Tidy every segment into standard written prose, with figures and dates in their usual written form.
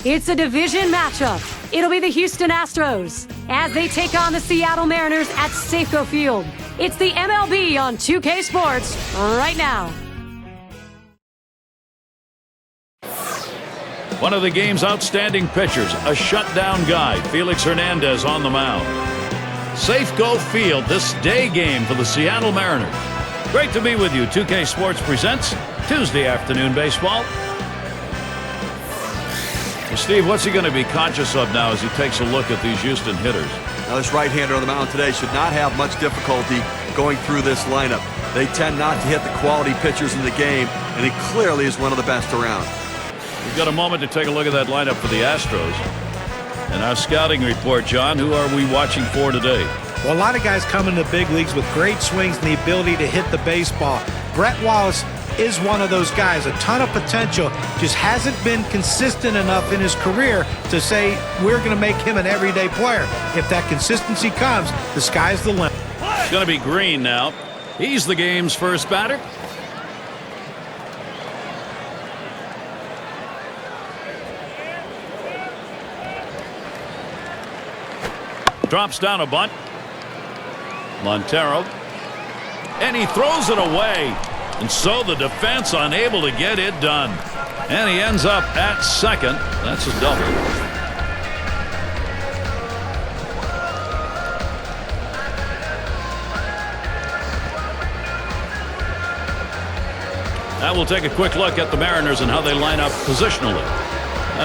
It's a division matchup. It'll be the Houston Astros as they take on the Seattle Mariners at Safeco Field. It's the MLB on 2K Sports right now. One of the game's outstanding pitchers, a shutdown guy, Felix Hernandez on the mound. Safeco Field, this day game for the Seattle Mariners. Great to be with you. 2K Sports presents Tuesday afternoon baseball. Well, Steve, what's he going to be conscious of now as he takes a look at these Houston hitters? Now, this right-hander on the mound today should not have much difficulty going through this lineup. They tend not to hit the quality pitchers in the game, and he clearly is one of the best around. We've got a moment to take a look at that lineup for the Astros. And our scouting report, John, who are we watching for today? Well, a lot of guys come into the big leagues with great swings and the ability to hit the baseball. Brett Wallace is one of those guys, a ton of potential, just hasn't been consistent enough in his career to say we're going to make him an everyday player. If that consistency comes, the sky's the limit. It's going to be Green now. He's the game's first batter. Drops down a bunt. Montero. And he throws it away. And so the defense unable to get it done. And he ends up at second. That's a double. Now we'll take a quick look at the Mariners and how they line up positionally.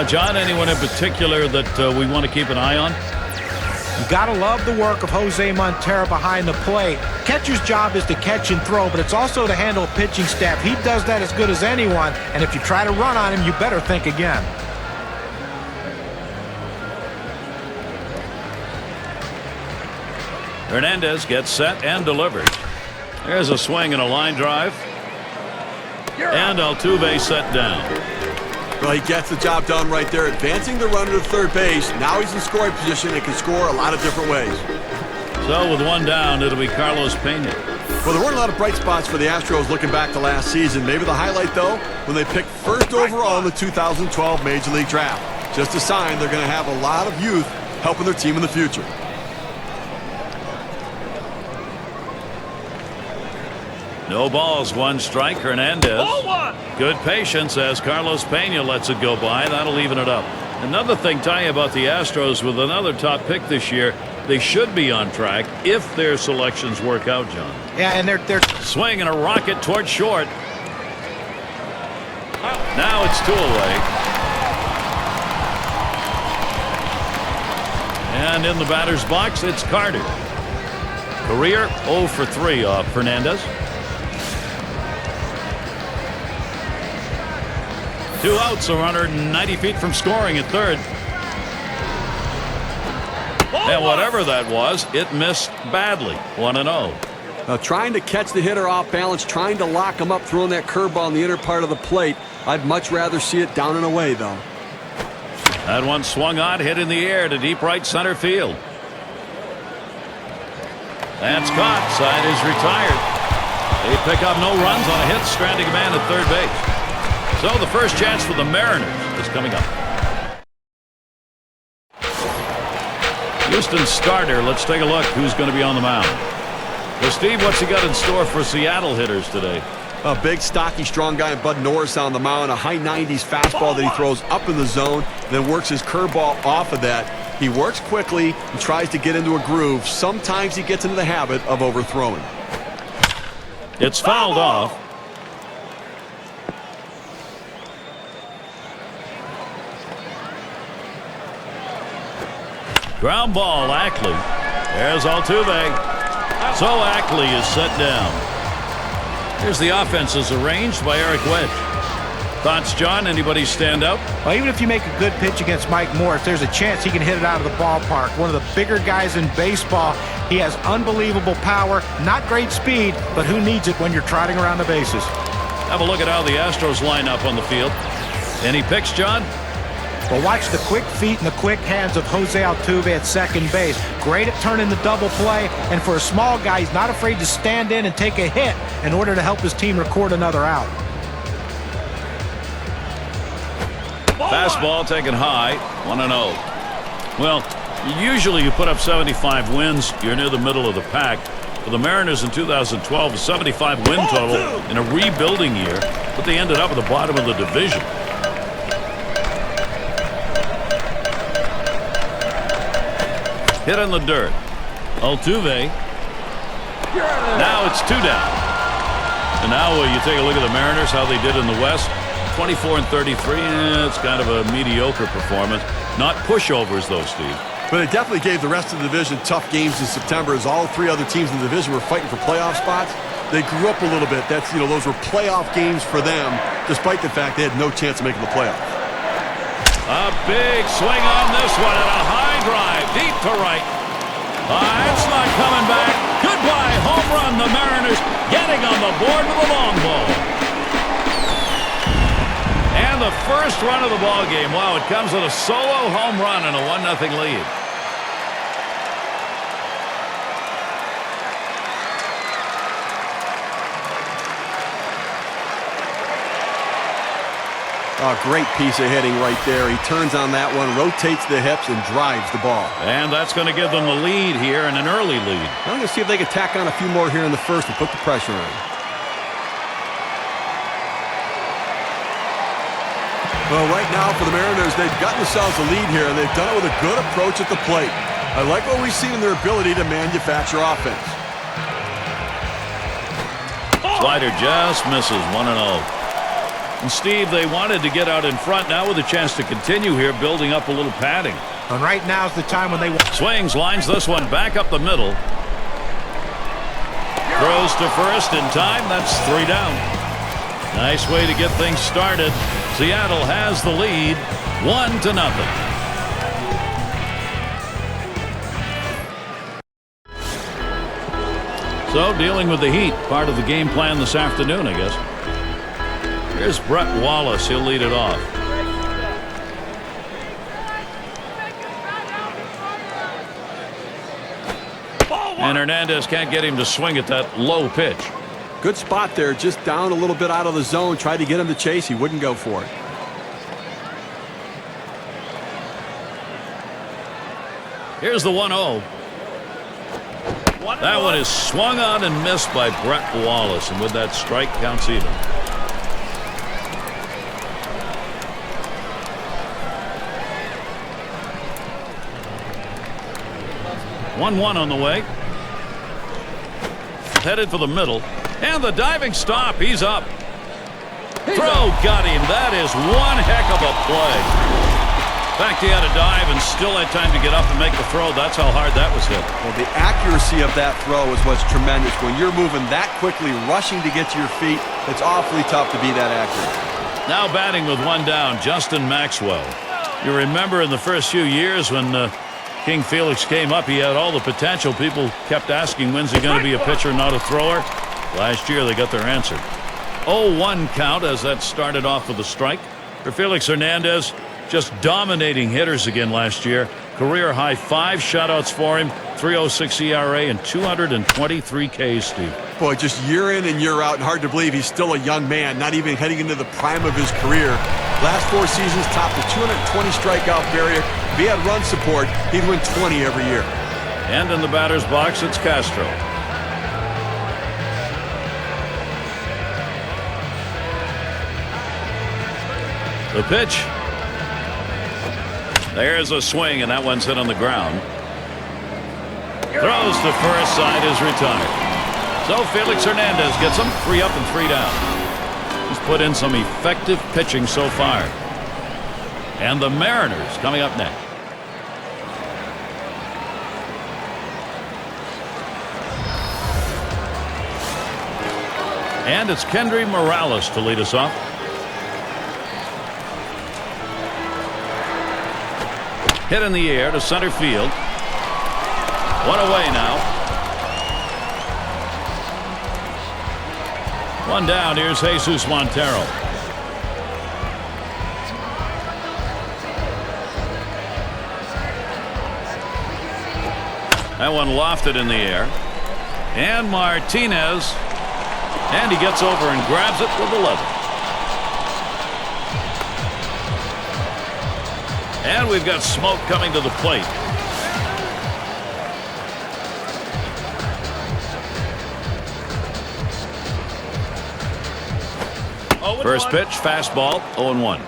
John, anyone in particular that we want to keep an eye on? You gotta love the work of Jose Montero behind the plate. Catcher's job is to catch and throw, but it's also to handle a pitching staff. He does that as good as anyone, and if you try to run on him, you better think again. Hernandez gets set and delivers. There's a swing and a line drive. And Altuve set down. Well, he gets the job done right there, advancing the runner to third base. Now he's in scoring position and can score a lot of different ways. So with one down, it'll be Carlos Pena. Well, there weren't a lot of bright spots for the Astros looking back to last season. Maybe the highlight, though, when they picked first overall in the 2012 Major League Draft. Just a sign they're going to have a lot of youth helping their team in the future. No balls, one strike. Hernandez. Good patience as Carlos Pena lets it go by. That'll even it up. Another thing, Ty, about the Astros with another top pick this year, they should be on track if their selections work out, John. Yeah, and they're swinging a rocket toward short. Now it's 2 away. And in the batter's box, it's Carter. Career 0 for 3 off Fernandez. 2 outs, 190 feet from scoring at third. And whatever that was, it missed badly. 1-0. Now trying to catch the hitter off balance, trying to lock him up, throwing that curveball in the inner part of the plate. I'd much rather see it down and away, though. That one swung on, hit in the air to deep right center field. That's caught. Side is retired. They pick up no runs on a hit, stranding a man at third base. So the first chance for the Mariners is coming up. Houston starter. Let's take a look who's going to be on the mound. Well, Steve, what's he got in store for Seattle hitters today? A big, stocky, strong guy, Bud Norris on the mound. A high 90s fastball that he throws up in the zone, then works his curveball off of that. He works quickly and tries to get into a groove. Sometimes he gets into the habit of overthrowing. It's fouled off. Ground ball, Ackley. There's Altuve. So Ackley is set down. Here's the offense as arranged by Eric Wedge. Thoughts, John? Anybody stand out? Well, even if you make a good pitch against Mike Morris, there's a chance he can hit it out of the ballpark. One of the bigger guys in baseball. He has unbelievable power, not great speed, but who needs it when you're trotting around the bases? Have a look at how the Astros line up on the field. Any picks, John? Well, watch the quick feet and the quick hands of Jose Altuve at second base. Great at turning the double play, and for a small guy, he's not afraid to stand in and take a hit in order to help his team record another out. Fastball taken high, 1-0. Well, usually you put up 75 wins, you're near the middle of the pack. For the Mariners in 2012, a 75 win total in a rebuilding year, but they ended up at the bottom of the division. Hit in the dirt. Altuve. Now it's 2 down. And now you take a look at the Mariners, how they did in the West. 24-33. It's kind of a mediocre performance. Not pushovers, though, Steve. But it definitely gave the rest of the division tough games in September as all 3 other teams in the division were fighting for playoff spots. They grew up a little bit. That's, those were playoff games for them, despite the fact they had no chance of making the playoffs. A big swing on this one and a high drive deep to right. It's not coming back. Goodbye, home run. The Mariners getting on the board with a long ball. And the first run of the ball game. Wow, it comes with a solo home run and a 1-0 lead. A great piece of hitting right there. He turns on that one, rotates the hips, and drives the ball. And that's going to give them the lead here, and an early lead. I'm going to see if they can tack on a few more here in the first and put the pressure on. Well, right now for the Mariners, they've gotten themselves a lead here, and they've done it with a good approach at the plate. I like what we've seen in their ability to manufacture offense. Slider just misses, 1-0. And Steve, they wanted to get out in front now with a chance to continue here, building up a little padding. And right now is the time when they want. Swings, lines this one back up the middle. Throws to first in time. That's 3 down. Nice way to get things started. Seattle has the lead, 1-0. So dealing with the heat, part of the game plan this afternoon, I guess. Here's Brett Wallace. He'll lead it off. And Hernandez can't get him to swing at that low pitch. Good spot there, just down a little bit out of the zone. Tried to get him to chase. He wouldn't go for it. Here's the 1-0. That one is swung on and missed by Brett Wallace. And with that, strike counts even. One on the way. Headed for the middle. And the diving stop. He's up. Throw got him. That is one heck of a play. In fact, he had a dive and still had time to get up and make the throw. That's how hard that was hit. Well, the accuracy of that throw is what's tremendous. When you're moving that quickly, rushing to get to your feet, it's awfully tough to be that accurate. Now batting with 1 down, Justin Maxwell. You remember in the first few years when King Felix came up, he had all the potential. People kept asking, when's he going to be a pitcher, not a thrower? Last year, they got their answer. 0-1 count as that started off with a strike. For Felix Hernandez, just dominating hitters again last year. Career high 5 shutouts for him, 3.06 ERA, and 223 Ks, Steve. Boy, just year in and year out, and hard to believe he's still a young man, not even heading into the prime of his career. Last 4 seasons topped the 220 strikeout barrier. If he had run support, he'd win 20 every year. And in the batter's box, it's Castro. The pitch. There's a swing, and that one's hit on the ground. Throws to first, side is retired. So Felix Hernandez gets him 3 up and 3 down. He's put in some effective pitching so far. And the Mariners coming up next. And it's Kendry Morales to lead us off. Hit in the air to center field. 1 away now. 1 down. Here's Jesus Montero. That one lofted in the air. And Martinez. And he gets over and grabs it with 11. And we've got smoke coming to the plate. First pitch, fastball, 0-1.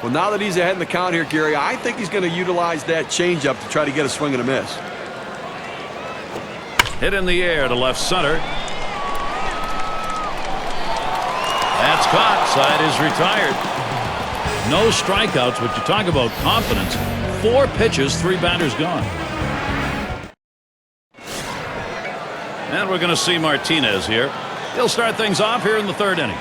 Well, now that he's ahead in the count here, Gary, I think he's going to utilize that changeup to try to get a swing and a miss. Hit in the air to left center. That's caught. Side is retired. No strikeouts, but you talk about confidence. 4 pitches, 3 batters gone. And we're going to see Martinez here. He'll start things off here in the 3rd inning.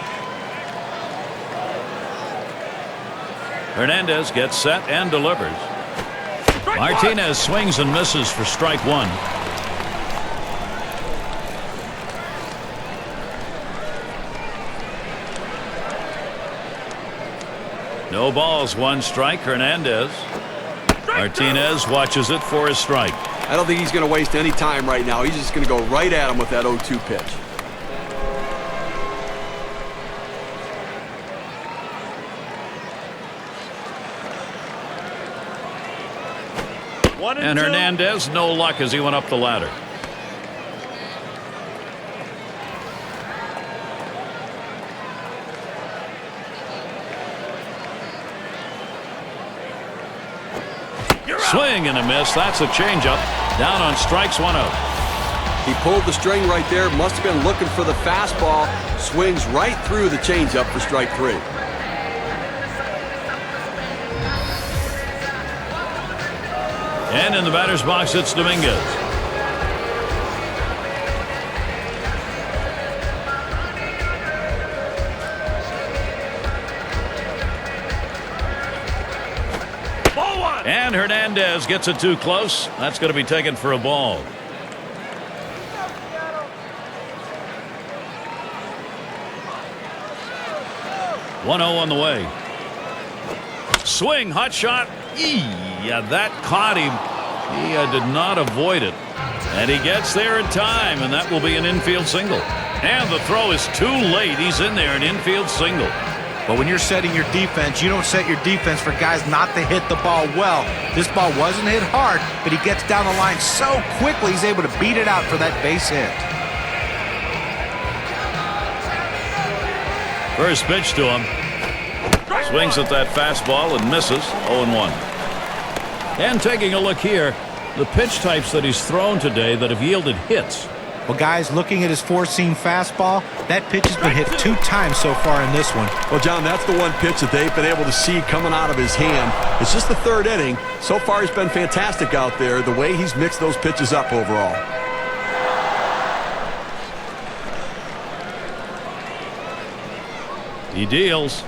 Hernandez gets set and delivers. Martinez swings and misses for strike 1. No balls, 1 strike. Hernandez. Martinez watches it for his strike. I don't think he's going to waste any time right now. He's just going to go right at him with that 0-2 pitch. And Hernandez, no luck as he went up the ladder. Swing and a miss. That's a changeup. Down on strikes, 1 out. He pulled the string right there. Must have been looking for the fastball. Swings right through the changeup for strike 3. And in the batter's box, it's Dominguez. And Hernandez gets it too close. That's going to be taken for a ball. One 0 on the way. Swing, hot shot. Yeah, that caught him. He did not avoid it. And he gets there in time, and that will be an infield single. And the throw is too late. He's in there, an infield single. But when you're setting your defense, you don't set your defense for guys not to hit the ball well. This ball wasn't hit hard, but he gets down the line so quickly he's able to beat it out for that base hit. First pitch to him. Swings at that fastball and misses. 0-1. And taking a look here, the pitch types that he's thrown today that have yielded hits. Well, guys, looking at his 4-seam fastball, that pitch has been hit 2 times so far in this one. Well, John, that's the one pitch that they've been able to see coming out of his hand. It's just the 3rd inning. So far, he's been fantastic out there, the way he's mixed those pitches up overall. He deals.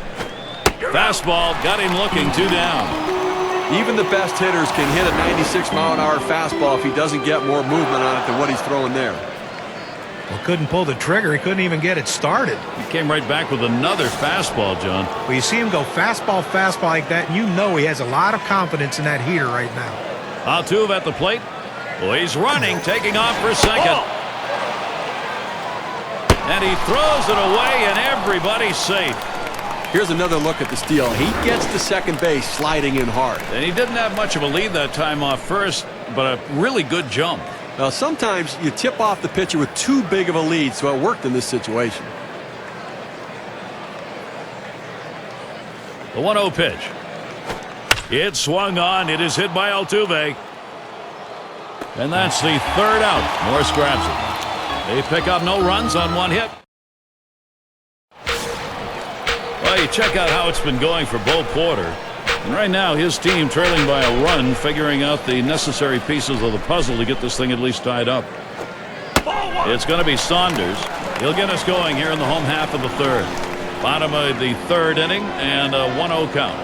Fastball, got him looking, 2 down. Even the best hitters can hit a 96-mile-an-hour fastball if he doesn't get more movement on it than what he's throwing there. Well, couldn't pull the trigger. He couldn't even get it started. He came right back with another fastball, John. Well, you see him go fastball like that, and you know he has a lot of confidence in that heater right now. Altuve at the plate. Well, he's running, taking off for second. And he throws it away, and everybody's safe. Here's another look at the steal. He gets to second base sliding in hard. And he didn't have much of a lead that time off first, but a really good jump. Now, sometimes you tip off the pitcher with too big of a lead, so it worked in this situation. The 1-0 pitch. It swung on. It is hit by Altuve. And that's the 3rd out. Morse grabs it. They pick up no runs on 1 hit. Well, you check out how it's been going for Bo Porter. And right now, his team trailing by a run, figuring out the necessary pieces of the puzzle to get this thing at least tied up. It's going to be Saunders. He'll get us going here in the home half of the 3rd. Bottom of the 3rd inning and a 1-0 count.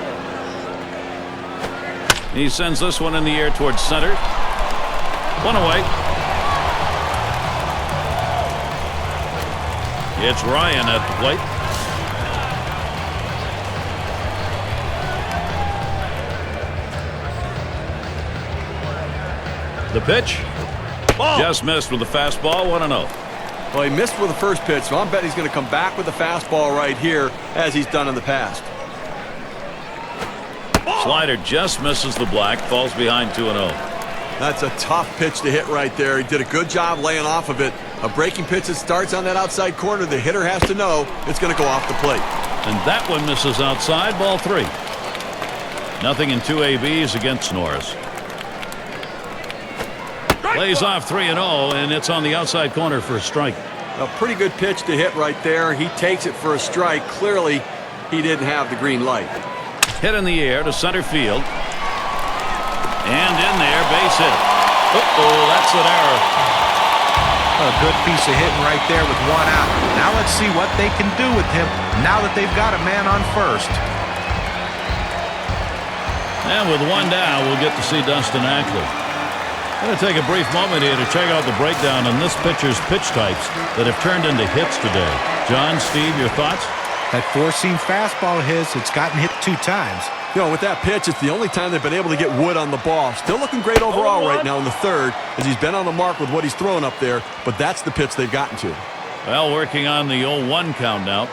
He sends this one in the air towards center. 1 away. It's Ryan at the plate. The pitch. Ball. Just missed with the fastball. 1-0. Well, he missed with the first pitch, so I bet he's going to come back with the fastball right here, as he's done in the past. Slider just misses the black, falls behind 2-0. That's a tough pitch to hit right there. He did a good job laying off of it. A breaking pitch that starts on that outside corner. The hitter has to know it's going to go off the plate. And that one misses outside, ball 3. Nothing in 2 ABs against Norris. Plays off 3-0, and it's on the outside corner for a strike. A pretty good pitch to hit right there. He takes it for a strike. Clearly, he didn't have the green light. Hit in the air to center field. And in there, base hit. Uh-oh, that's an error. A good piece of hitting right there with 1 out. Now let's see what they can do with him now that they've got a man on first. And with 1 down, we'll get to see Dustin Ackley. I'm going to take a brief moment here to check out the breakdown on this pitcher's pitch types that have turned into hits today. John, Steve, your thoughts? That 4-seam fastball of his, it's gotten hit 2 times. You know, with that pitch, it's the only time they've been able to get wood on the ball. Still looking great overall right now in the 3rd, as he's been on the mark with what he's throwing up there, but that's the pitch they've gotten to. Well, working on the 0-1 count now.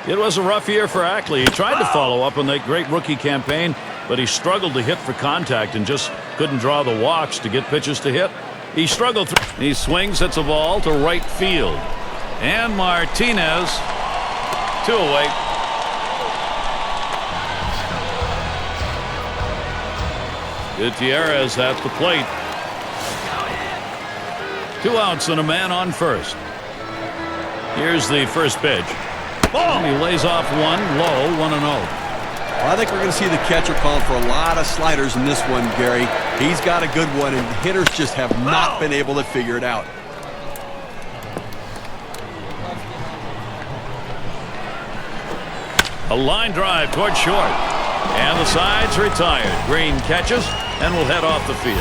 It was a rough year for Ackley. He tried to follow up on that great rookie campaign, but he struggled to hit for contact and just couldn't draw the walks to get pitches to hit. He struggled through. He swings, hits a ball to right field. And Martinez, 2 away. Gutierrez at the plate. 2 outs and a man on first. Here's the first pitch. And he lays off 1 low, 1-0. Well, I think we're going to see the catcher calling for a lot of sliders in this one, Gary. He's got a good one, and hitters just have not been able to figure it out. A line drive toward short. And the side's retired. Green catches and will head off the field.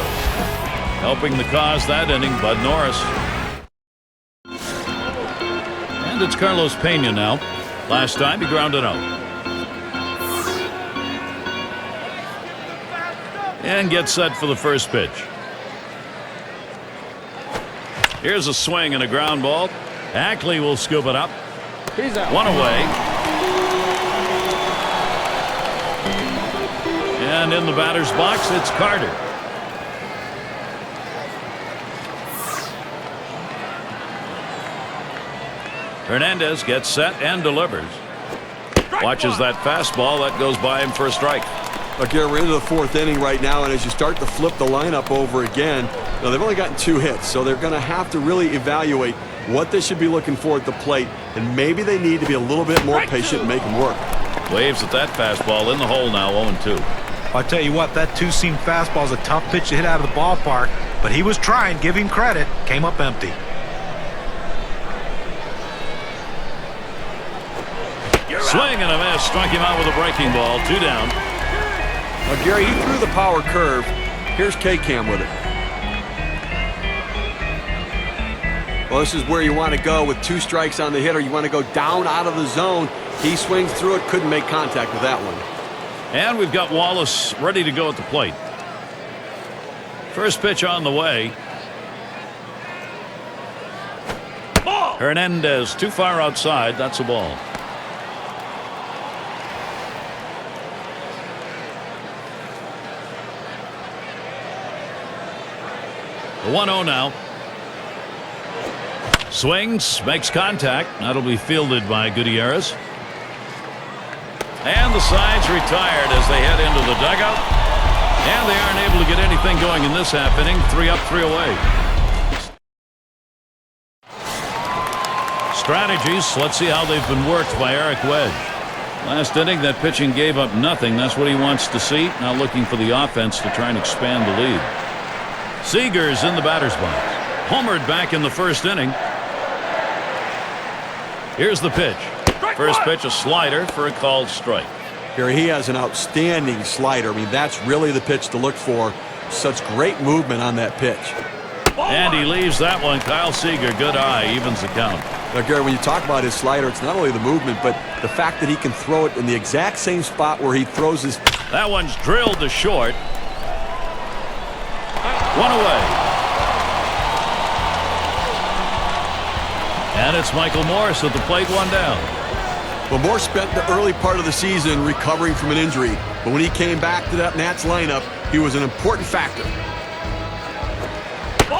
Helping the cause that inning, Bud Norris. And it's Carlos Pena now. Last time he grounded out. And gets set for the first pitch. Here's a swing and a ground ball. Ackley will scoop it up. He's out. 1 away. And in the batter's box, it's Carter. Hernandez gets set and delivers. Watches that fastball. That goes by him for a strike. Look, Gary, we're into the 4th inning right now, and as you start to flip the lineup over again, now they've only gotten 2 hits, so they're going to have to really evaluate what they should be looking for at the plate, and maybe they need to be a little bit more patient and make them work. Waves at that fastball in the hole now, 0-2. I'll tell you what, that 2-seam fastball is a tough pitch to hit out of the ballpark, but he was trying, give him credit, came up empty. Swing and a miss, struck him out with a breaking ball, 2 down. Now, Gary, he threw the power curve. Here's K-Cam with it. Well, this is where you want to go with 2 strikes on the hitter. You want to go down out of the zone. He swings through it, couldn't make contact with that one. And we've got Wallace ready to go at the plate. First pitch on the way. Hernandez too far outside. That's a ball. The 1-0 now. Swings, makes contact. That'll be fielded by Gutierrez. And the side's retired as they head into the dugout. And they aren't able to get anything going in this half inning. 3 up, 3 away. Strategies. Let's see how they've been worked by Eric Wedge. Last inning, that pitching gave up nothing. That's what he wants to see. Now looking for the offense to try and expand the lead. Seager's in the batter's box. Homered back in the 1st inning. Here's the pitch. First pitch, a slider for a called strike. Gary, he has an outstanding slider. I mean, that's really the pitch to look for. Such great movement on that pitch. And he leaves that one. Kyle Seager, good eye, evens the count. Now, Gary, when you talk about his slider, it's not only the movement, but the fact that he can throw it in the exact same spot where he throws his... That one's drilled to short. 1 away. And it's Michael Morse at the plate, 1 down. Well, Morse spent the early part of the season recovering from an injury. But when he came back to that Nats lineup, he was an important factor.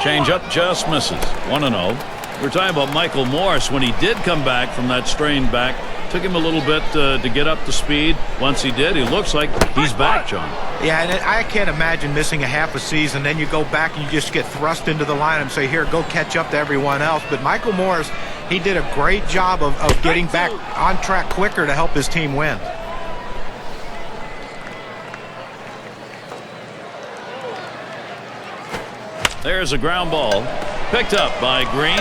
Changeup just misses. 1-0. We're talking about Michael Morse. When he did come back from that strained back, took him a little bit to get up to speed. Once he did, he looks like he's back, John. Yeah, and I can't imagine missing a half a season. Then you go back and you just get thrust into the lineup and say, here, go catch up to everyone else. But Michael Morse, he did a great job of getting back on track quicker to help his team win. There's a ground ball. Picked up by Green.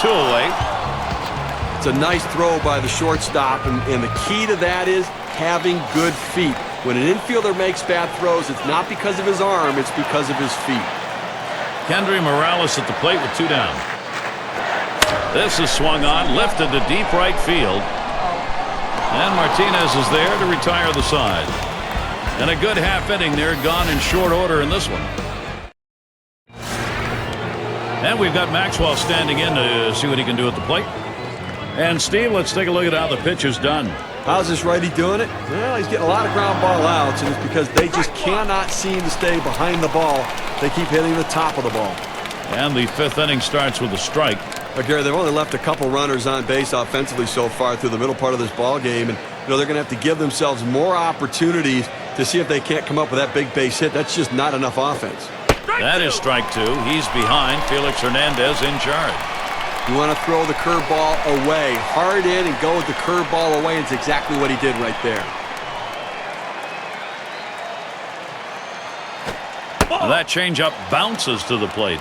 2 away. It's a nice throw by the shortstop, and the key to that is having good feet. When an infielder makes bad throws, it's not because of his arm, it's because of his feet. Kendry Morales at the plate with 2 down. This is swung on, lifted to deep right field. And Martinez is there to retire the side. And a good half inning there, gone in short order in this one. And we've got Maxwell standing in to see what he can do at the plate. And Steve, let's take a look at how the pitch is done. How's this righty doing it? Well, he's getting a lot of ground ball outs, and it's because they just cannot seem to stay behind the ball. They keep hitting the top of the ball. And the 5th inning starts with a strike. But Gary, they've only left a couple runners on base offensively so far through the middle part of this ball game, and they're going to have to give themselves more opportunities to see if they can't come up with that big base hit. That's just not enough offense. That is strike 2. He's behind. Felix Hernandez in charge. You want to throw the curveball away, hard in and go with the curveball away. It's exactly what he did right there. That changeup bounces to the plate.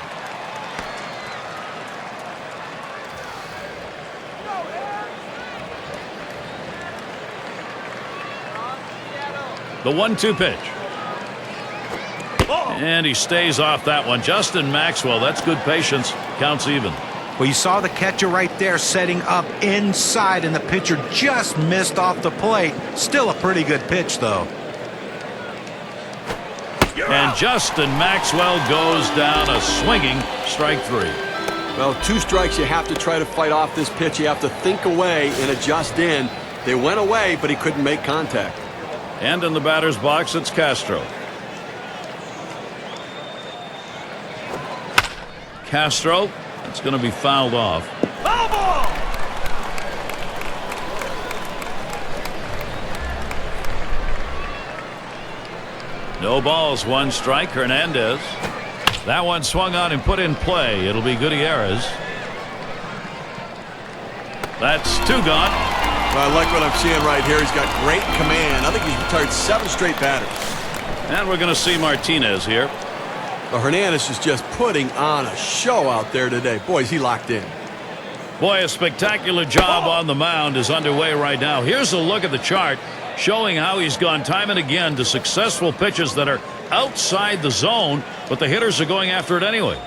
The 1-2 pitch. And he stays off that one. Justin Maxwell, that's good patience. Counts even. Well, you saw the catcher right there setting up inside, and the pitcher just missed off the plate. Still a pretty good pitch, though. And Justin Maxwell goes down a swinging strike 3. Well, 2 strikes, you have to try to fight off this pitch. You have to think away and adjust in. They went away, but he couldn't make contact. And in the batter's box, it's Castro. Castro, it's going to be fouled off. Foul ball! No balls, 1 strike. Hernandez. That one swung on and put in play. It'll be Gutierrez. That's 2 gone. Well, I like what I'm seeing right here. He's got great command. I think he's retired 7 straight batters. And we're going to see Martinez here. Well, Hernandez is just putting on a show out there today. Boy, is he locked in. Boy, a spectacular job on the mound is underway right now. Here's a look at the chart showing how he's gone time and again to successful pitches that are outside the zone, but the hitters are going after it anyway.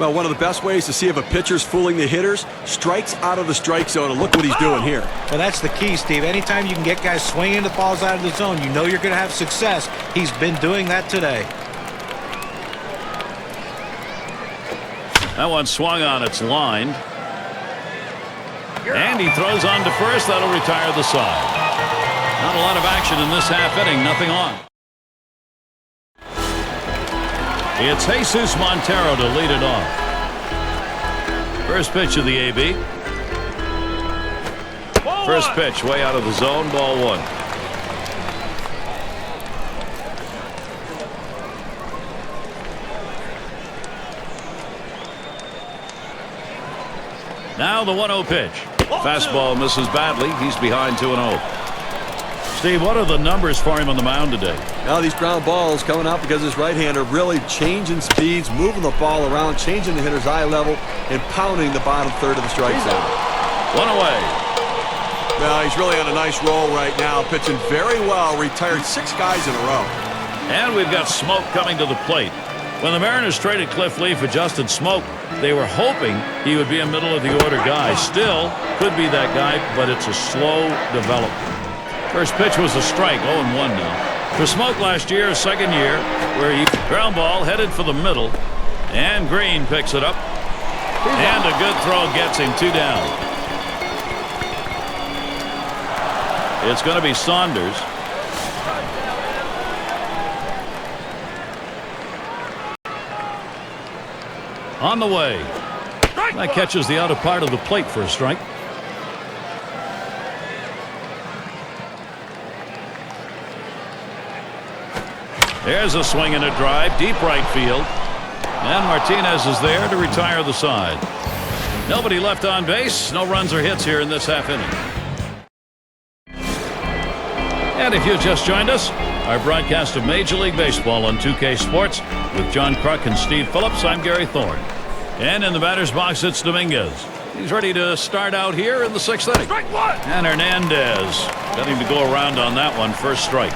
Well, one of the best ways to see if a pitcher's fooling the hitters, strikes out of the strike zone, and look what he's doing here. Well, that's the key, Steve. Anytime you can get guys swinging the balls out of the zone, you know you're going to have success. He's been doing that today. That one swung on, it's lined. And he throws on to first. That'll retire the side. Not a lot of action in this half inning. Nothing on. It's Jesus Montero to lead it off. First pitch of the AB. First pitch way out of the zone. Ball 1. Now the 1-0 pitch. Fastball misses badly. He's behind 2-0. Steve, what are the numbers for him on the mound today? Now these ground balls coming out because his right-hander really changing speeds, moving the ball around, changing the hitter's eye level, and pounding the bottom third of the strike zone. 1 away. Well, he's really on a nice roll right now, pitching very well, retired 6 guys in a row. And we've got Smoke coming to the plate. When the Mariners traded Cliff Lee for Justin Smoke, they were hoping he would be a middle-of-the-order guy. Still could be that guy, but it's a slow development. First pitch was a strike, 0-1 now. For Smoke last year, second year, where he ground ball headed for the middle, and Green picks it up. And a good throw gets him 2 down. It's going to be Saunders. On the way. That catches the outer part of the plate for a strike. There's a swing and a drive, deep right field. And Martinez is there to retire the side. Nobody left on base. No runs or hits here in this half inning. And if you just joined us, our broadcast of Major League Baseball on 2K Sports with John Kruk and Steve Phillips. I'm Gary Thorne. And in the batter's box, it's Dominguez. He's ready to start out here in the 6th inning. Strike one. And Hernandez got him to go around on that one. First strike.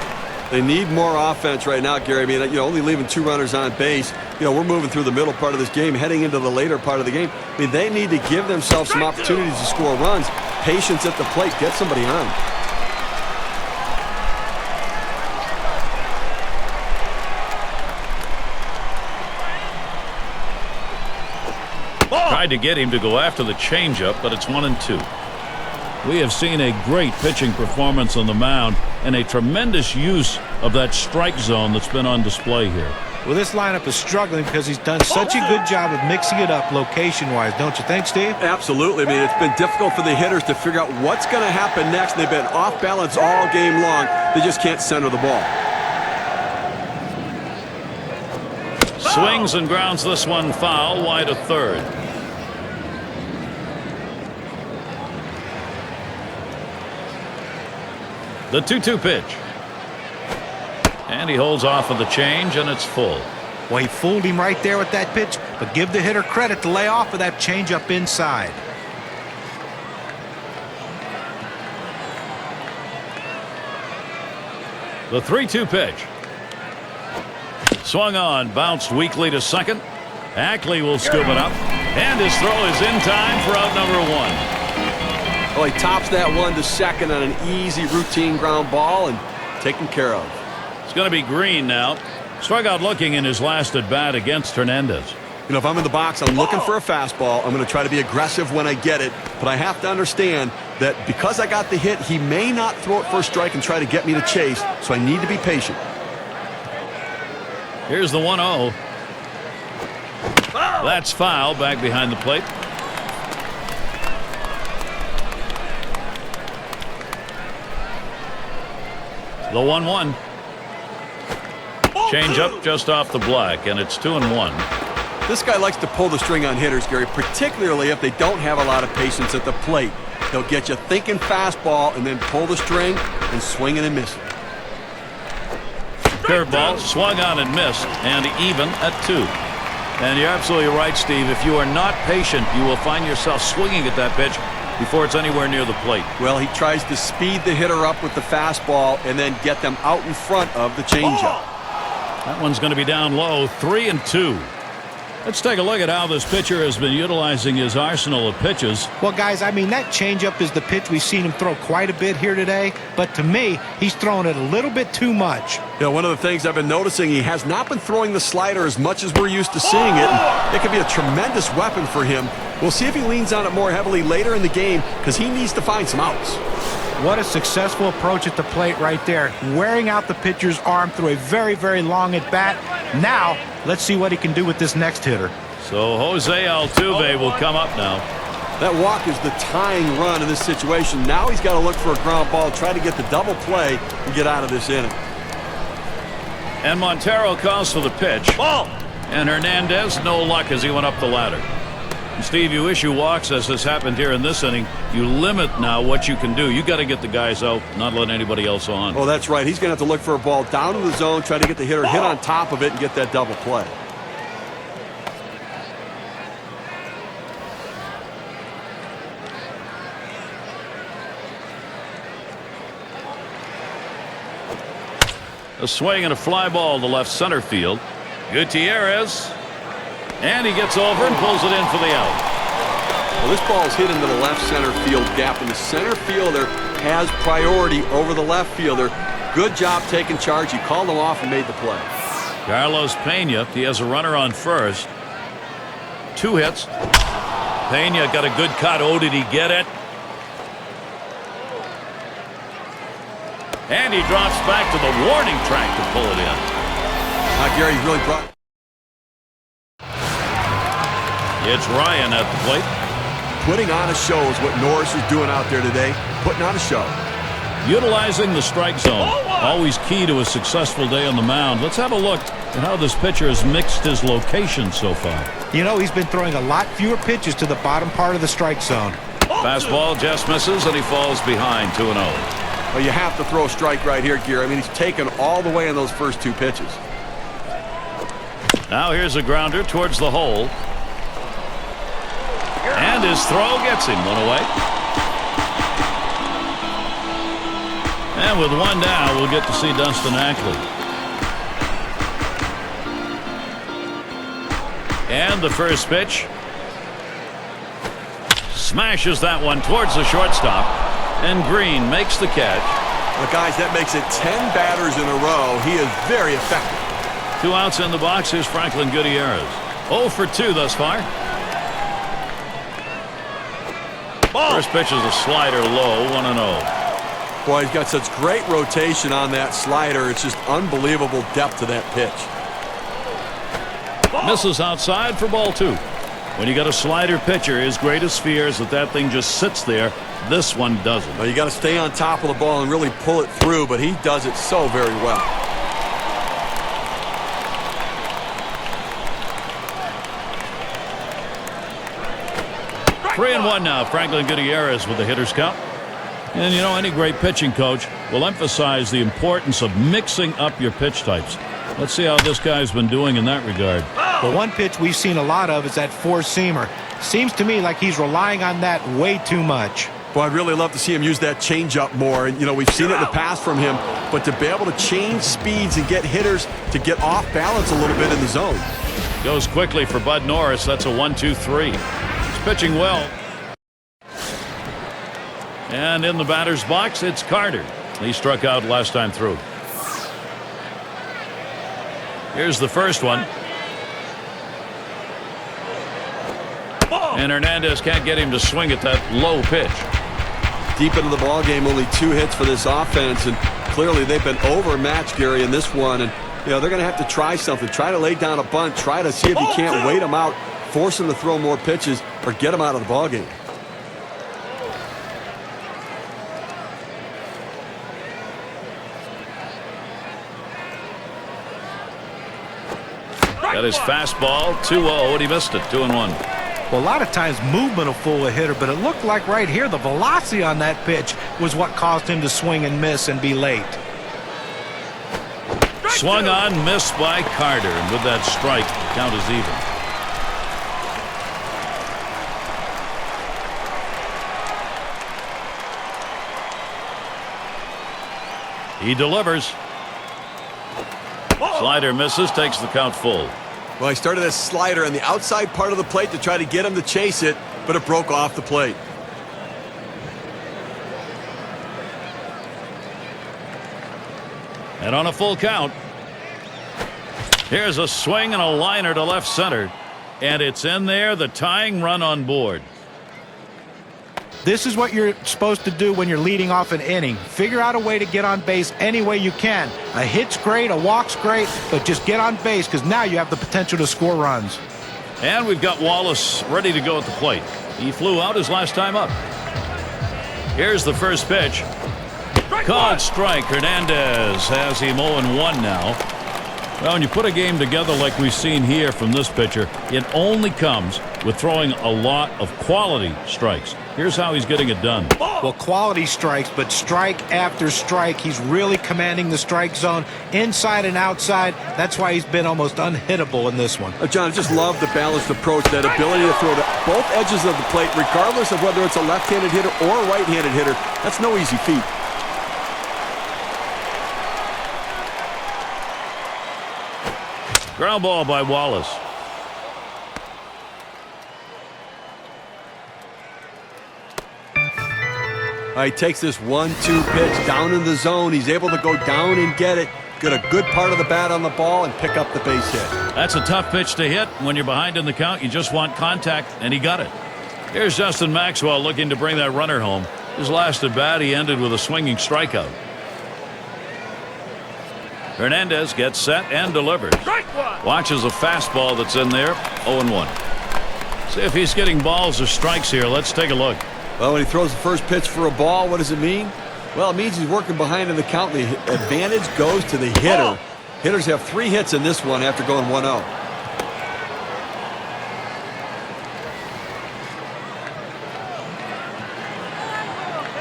They need more offense right now, Gary. I mean, only leaving 2 runners on base. We're moving through the middle part of this game, heading into the later part of the game. I mean, they need to give themselves some opportunities to score runs. Patience at the plate. Get somebody on. Tried to get him to go after the changeup, but it's 1-2. We have seen a great pitching performance on the mound and a tremendous use of that strike zone that's been on display here. Well, this lineup is struggling because he's done such a good job of mixing it up location-wise, don't you think, Steve? Absolutely. I mean, it's been difficult for the hitters to figure out what's going to happen next. They've been off balance all game long. They just can't center the ball. Swings and grounds this one foul, wide of third. The 2-2 pitch. And he holds off of the change, and it's full. Well, he fooled him right there with that pitch, but give the hitter credit to lay off of that changeup inside. The 3-2 pitch. Swung on, bounced weakly to second. Ackley will scoop it up, and his throw is in time for out number 1. Well, he tops that one to second on an easy routine ground ball and taken care of. It's going to be Green now. Struck out looking in his last at bat against Hernandez. If I'm in the box, I'm looking for a fastball. I'm going to try to be aggressive when I get it, but I have to understand that because I got the hit, he may not throw it for a strike and try to get me to chase, so I need to be patient. Here's the 1-0. That's foul, back behind the plate. The 1-1. Change up just off the black, and it's 2-1. This guy likes to pull the string on hitters, Gary, particularly if they don't have a lot of patience at the plate. He'll get you thinking fastball and then pull the string and swing it and miss it. Curveball swung on and missed, and even at 2. And you're absolutely right, Steve. If you are not patient, you will find yourself swinging at that pitch before it's anywhere near the plate. Well, he tries to speed the hitter up with the fastball and then get them out in front of the changeup. That one's going to be down low, 3-2. Let's take a look at how this pitcher has been utilizing his arsenal of pitches. Well, guys, I mean, that changeup is the pitch we've seen him throw quite a bit here today, but to me, he's throwing it a little bit too much. One of the things I've been noticing, he has not been throwing the slider as much as we're used to seeing it. And it could be a tremendous weapon for him. We'll see if he leans on it more heavily later in the game because he needs to find some outs. What a successful approach at the plate right there, wearing out the pitcher's arm through a very, very long at bat. Now, let's see what he can do with this next hitter. So Jose Altuve will come up now. That walk is the tying run in this situation. Now he's got to look for a ground ball, try to get the double play and get out of this inning. And Montero calls for the pitch. Ball! And Hernandez, no luck as he went up the ladder. And Steve, you issue walks as has happened here in this inning. You limit now what you can do. You got to get the guys out, not let anybody else on. Oh, that's right. He's going to have to look for a ball down in the zone, try to get the hitter hit on top of it and get that double play. A swing and a fly ball to left center field. Gutierrez. And he gets over and pulls it in for the out. Well, this ball is hit into the left center field gap, and the center fielder has priority over the left fielder. Good job taking charge. He called him off and made the play. Carlos Pena, he has a runner on first. 2 hits. Pena got a good cut. Oh, did he get it? And he drops back to the warning track to pull it in. Gary really brought... It's Ryan at the plate. Putting on a show is what Norris is doing out there today. Putting on a show. Utilizing the strike zone. Always key to a successful day on the mound. Let's have a look at how this pitcher has mixed his location so far. You know, he's been throwing a lot fewer pitches to the bottom part of the strike zone. Fastball just misses, and he falls behind 2-0. Well, you have to throw a strike right here, Gear. I mean, he's taken all the way in those first 2 pitches. Now here's a grounder towards the hole. And his throw gets him 1 away. And with 1 down, we'll get to see Dustin Ackley. And the first pitch. Smashes that one towards the shortstop. And Green makes the catch. Well, guys, that makes it 10 batters in a row. He is very effective. 2 outs in the box. Here's Franklin Gutierrez. 0 for 2 thus far. First pitch is a slider low, 1-0. Boy, he's got such great rotation on that slider. It's just unbelievable depth to that pitch. Misses outside for ball 2. When you got a slider pitcher, his greatest fear is that thing just sits there. This one doesn't. Well, you got to stay on top of the ball and really pull it through, but he does it so very well. Three and 1 now. Franklin Gutierrez with the hitter's count. And you know, any great pitching coach will emphasize the importance of mixing up your pitch types. Let's see how this guy's been doing in that regard. The one pitch we've seen a lot of is that four-seamer. Seems to me like he's relying on that way too much. Well, I'd really love to see him use that changeup more. And, you know, we've seen it in the past from him. But to be able to change speeds and get hitters to get off balance a little bit in the zone. Goes quickly for Bud Norris. That's a 1-2-3. He's pitching well. And in the batter's box, it's Carter. He struck out last time through. Here's the first one. And Hernandez can't get him to swing at that low pitch. Deep into the ball game, only 2 hits for this offense, and clearly they've been overmatched, Gary, in this one. And you know they're going to have to try something. Try to lay down a bunt. Try to see if you can't wait him out, force him to throw more pitches, or get him out of the ball game. Got his fastball 2-0, and he missed it. 2-1. Well, a lot of times movement will fool a hitter, but it looked like right here the velocity on that pitch was what caused him to swing and miss and be late. Swung on, missed by Carter, and with that strike, count is even. He delivers. Slider misses, takes the count full. Well, he started a slider on the outside part of the plate to try to get him to chase it, but it broke off the plate. And on a full count, here's a swing and a liner to left center. And it's in there, the tying run on board. This is what you're supposed to do when you're leading off an inning. Figure out a way to get on base any way you can. A hit's great, a walk's great, but just get on base because now you have the potential to score runs. And we've got Wallace ready to go at the plate. He flew out his last time up. Here's the first pitch. Called strike. Hernandez has him 0-1 now. Well, when you put a game together like we've seen here from this pitcher, it only comes with throwing a lot of quality strikes. Here's how he's getting it done. Well, quality strikes, but strike after strike. He's really commanding the strike zone inside and outside. That's why he's been almost unhittable in this one. John, I just love the balanced approach, that ability to throw to both edges of the plate, regardless of whether it's a left-handed hitter or a right-handed hitter. That's no easy feat. Ground ball by Wallace. He takes this 1-2 pitch down in the zone. He's able to go down and get it. Get a good part of the bat on the ball and pick up the base hit. That's a tough pitch to hit. When you're behind in the count, you just want contact, and he got it. Here's Justin Maxwell looking to bring that runner home. His last at bat, he ended with a swinging strikeout. Hernandez gets set and delivers. Watches a fastball that's in there. 0-1. See if he's getting balls or strikes here. Let's take a look. Well, when he throws the first pitch for a ball, what does it mean? Well, it means he's working behind in the count. The advantage goes to the hitter. Hitters have 3 hits in this one after going 1-0.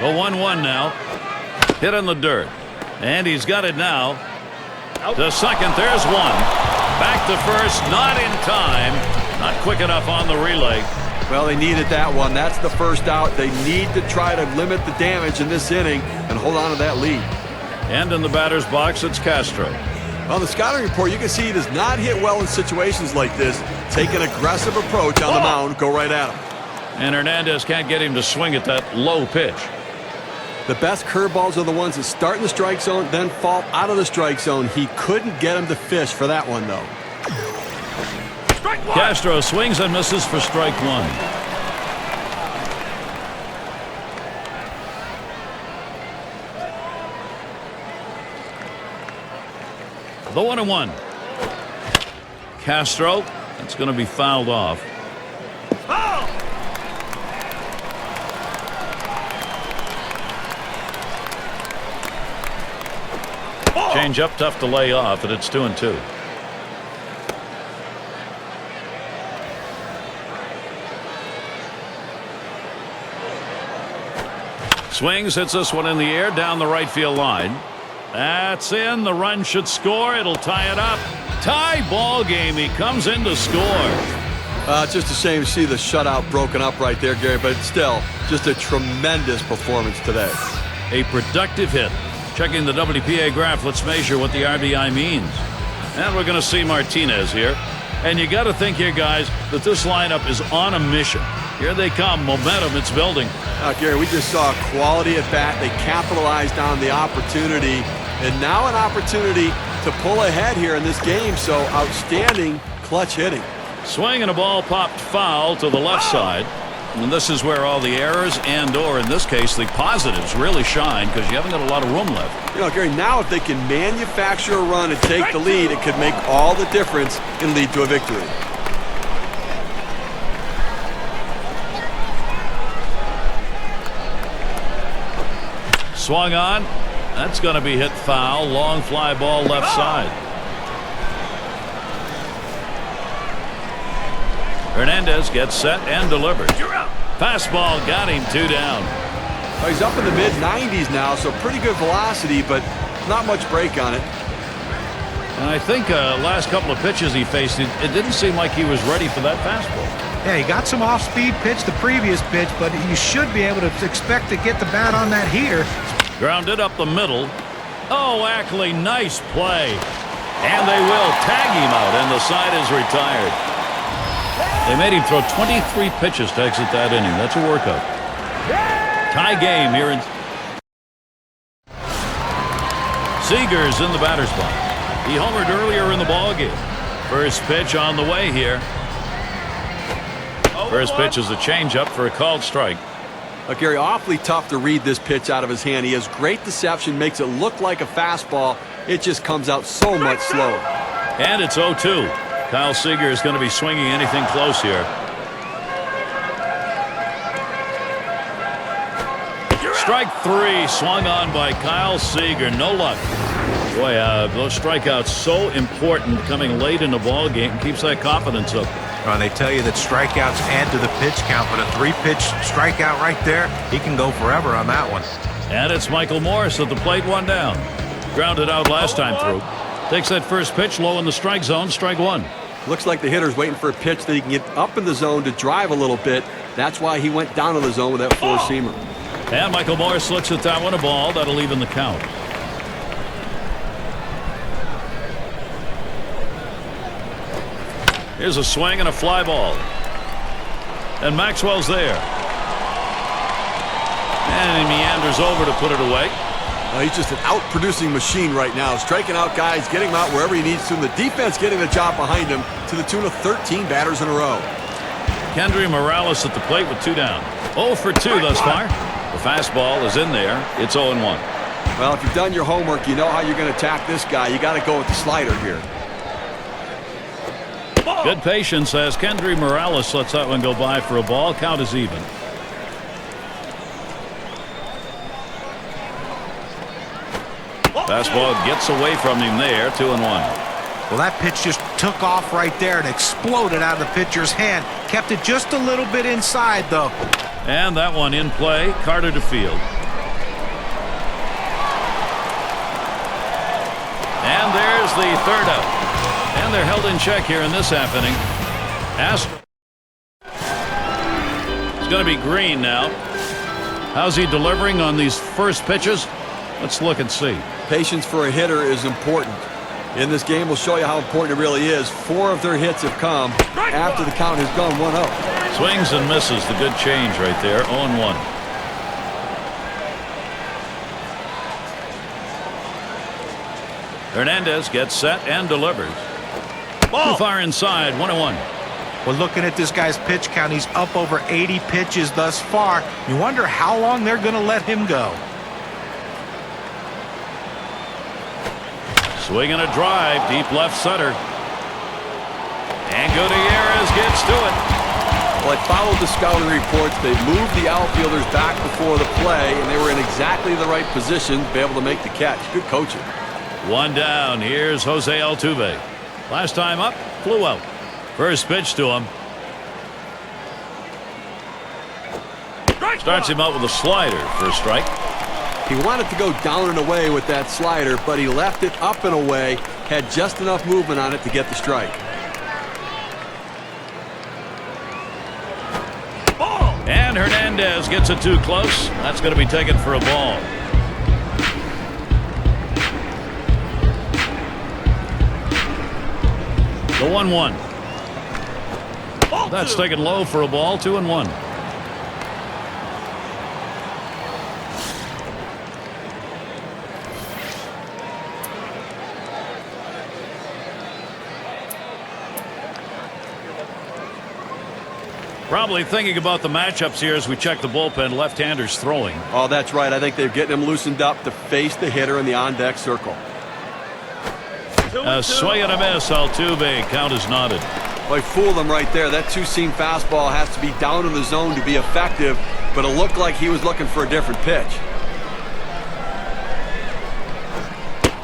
The 1-1 now. Hit in the dirt. And he's got it now. To second, there's one. Back to first, not in time. Not quick enough on the relay. Well, they needed that one. That's the first out. They need to try to limit the damage in this inning and hold on to that lead. And in the batter's box, it's Castro. On the scouting report, you can see he does not hit well in situations like this. Take an aggressive approach on the mound, go right at him. And Hernandez can't get him to swing at that low pitch. The best curveballs are the ones that start in the strike zone, then fall out of the strike zone. He couldn't get him to fish for that one, though. Castro swings and misses for strike 1. The 1-1. Castro, that's going to be fouled off. Change up, tough to lay off, and it's 2-2. Swings, hits this one in the air down the right field line. That's in. The run should score. It'll tie it up. Tie ball game. He comes in to score. It's just a shame to see the shutout broken up right there, Gary, but still, just a tremendous performance today. A productive hit. Checking the WPA graph, let's measure what the RBI means. And we're going to see Martinez here. And you got to think here, guys, that this lineup is on a mission. Here they come. Momentum, it's building. Gary, we just saw quality at bat. They capitalized on the opportunity. And now an opportunity to pull ahead here in this game. So outstanding clutch hitting. Swing and a ball popped foul to the left side. And this is where all the errors and/or, in this case, the positives really shine because you haven't got a lot of room left. You know, Gary, now if they can manufacture a run and take the lead, it could make all the difference and lead to a victory. Swung on. That's going to be hit foul. Long fly ball left side. Hernandez gets set and delivered. Fastball got him 2 down. Well, he's up in the mid-90s now, so pretty good velocity, but not much break on it. And I think last couple of pitches he faced, it didn't seem like he was ready for that fastball. Yeah, he got some off-speed pitch the previous pitch, but you should be able to expect to get the bat on that heater. Grounded up the middle. Oh, Ackley, nice play. And they will tag him out, and the side is retired. They made him throw 23 pitches to exit that inning. That's a workout. Tie game here in Seager's in the batter's box. He homered earlier in the ballgame. First pitch on the way here. First pitch is a changeup for a called strike. Gary, awfully tough to read this pitch out of his hand. He has great deception, makes it look like a fastball. It just comes out so much slower. And it's 0-2. Kyle Seager is going to be swinging anything close here. Strike 3 swung on by Kyle Seager. No luck. Boy, those strikeouts so important coming late in the ball game. Keeps that confidence up. Well, they tell you that strikeouts add to the pitch count, but a 3-pitch strikeout right there, he can go forever on that one. And it's Michael Morris at the plate, 1 down. Grounded out last time through. Takes that first pitch low in the strike zone, strike 1. Looks like the hitter's waiting for a pitch that he can get up in the zone to drive a little bit. That's why he went down to the zone with that four-seamer. And Michael Morris looks at that one, a ball. That'll even the count. Here's a swing and a fly ball. And Maxwell's there. And he meanders over to put it away. He's just an out-producing machine right now. Striking out guys, getting him out wherever he needs to. And the defense getting the job behind him to the tune of 13 batters in a row. Kendry Morales at the plate with 2 down. 0 for 2 thus far. The fastball is in there. It's 0-1. Well, if you've done your homework, you know how you're going to attack this guy. You got to go with the slider here. Good patience as Kendry Morales lets that one go by for a ball. Count is even. Fastball gets away from him there. 2-1. Well, that pitch just took off right there and exploded out of the pitcher's hand. Kept it just a little bit inside, though. And that one in play. Carter to field. And there's the third out. And they're held in check here in this half inning. Astros. It's going to be Green now. How's he delivering on these first pitches? Let's look and see. Patience for a hitter is important. In this game, we'll show you how important it really is. 4 of their hits have come after the count has gone 1-0. Swings and misses. The good change right there. 0-1. Hernandez gets set and delivers. Too far inside. 1-1. Well, looking at this guy's pitch count, he's up over 80 pitches thus far. You wonder how long they're going to let him go. Swing and a drive, deep left center. And Gutierrez gets to it. Well, I followed the scouting reports. They moved the outfielders back before the play, and they were in exactly the right position to be able to make the catch. Good coaching. One down. Here's Jose Altuve. Last time up, flew out. First pitch to him. Starts him out with a slider for a strike. He wanted to go down and away with that slider, but he left it up and away, had just enough movement on it to get the strike. And Hernandez gets it too close. That's going to be taken for a ball. The 1-1. That's taken low for a ball. 2-1. Probably thinking about the matchups here as we check the bullpen. Left-handers throwing. Oh, that's right. I think they're getting him loosened up to face the hitter in the on-deck circle. A swing and a miss. Altuve. Count is knotted. Well, he fooled him right there. That two-seam fastball has to be down in the zone to be effective, but it looked like he was looking for a different pitch.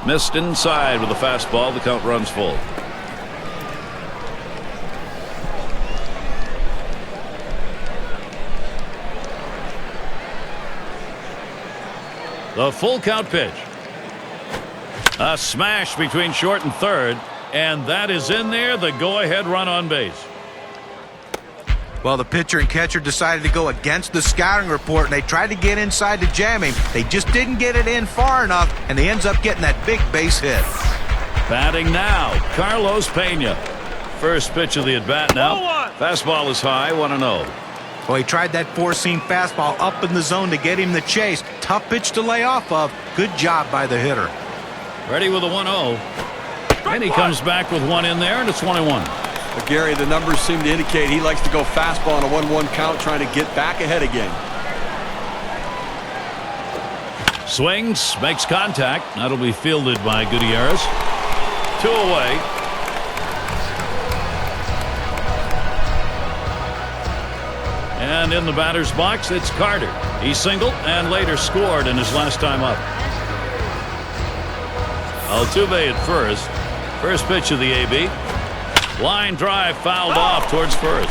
Missed inside with a fastball. The count runs full. The full count pitch. A smash between short and third, and that is in there. The go-ahead run on base. Well, the pitcher and catcher decided to go against the scouting report, and they tried to get inside to jam him. They just didn't get it in far enough, and they ends up getting that big base hit. Batting now, Carlos Pena. First pitch of the at-bat now. Fastball is high, 1-0. Well, he tried that four-seam fastball up in the zone to get him the chase. Tough pitch to lay off of. Good job by the hitter. Ready with a 1-0. And he comes back with one in there, and it's 1-1. But Gary, the numbers seem to indicate he likes to go fastball on a 1-1 count, trying to get back ahead again. Swings, makes contact. That'll be fielded by Gutierrez. 2 away. And in the batter's box, it's Carter. He singled and later scored in his last time up. Altuve at first. First pitch of the AB. Line drive fouled off towards first.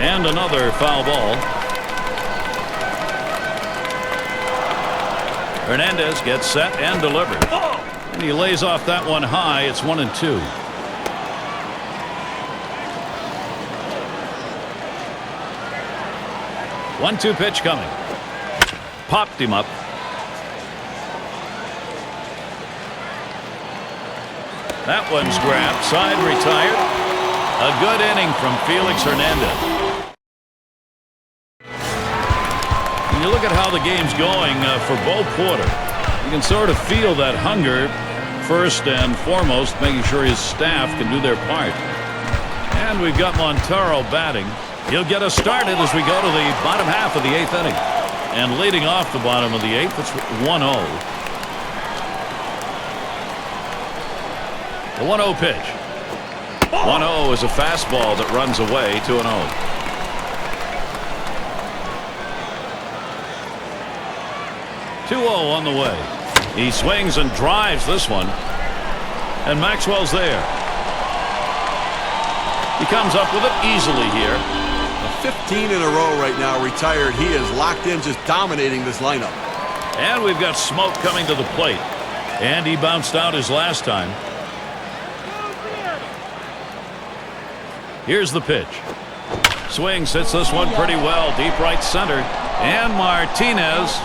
And another foul ball. Hernandez gets set and delivers. And he lays off that one high. It's 1-2. One-two pitch coming. Popped him up. That one's grabbed. Side retired. A good inning from Felix Hernandez. When you look at how the game's going for Bo Porter, you can sort of feel that hunger first and foremost, making sure his staff can do their part. And we've got Montero batting. He'll get us started as we go to the bottom half of the 8th inning. And leading off the bottom of the 8th, it's 1-0. The 1-0 pitch. 1-0 is a fastball that runs away, 2-0. On the way. He swings and drives this one. And Maxwell's there. He comes up with it easily here. 15 in a row right now retired. He is locked in, just dominating this lineup. And we've got smoke coming to the plate. And he bounced out his last time. Here's the pitch. Swings, hits this one pretty well. Deep right center. And Martinez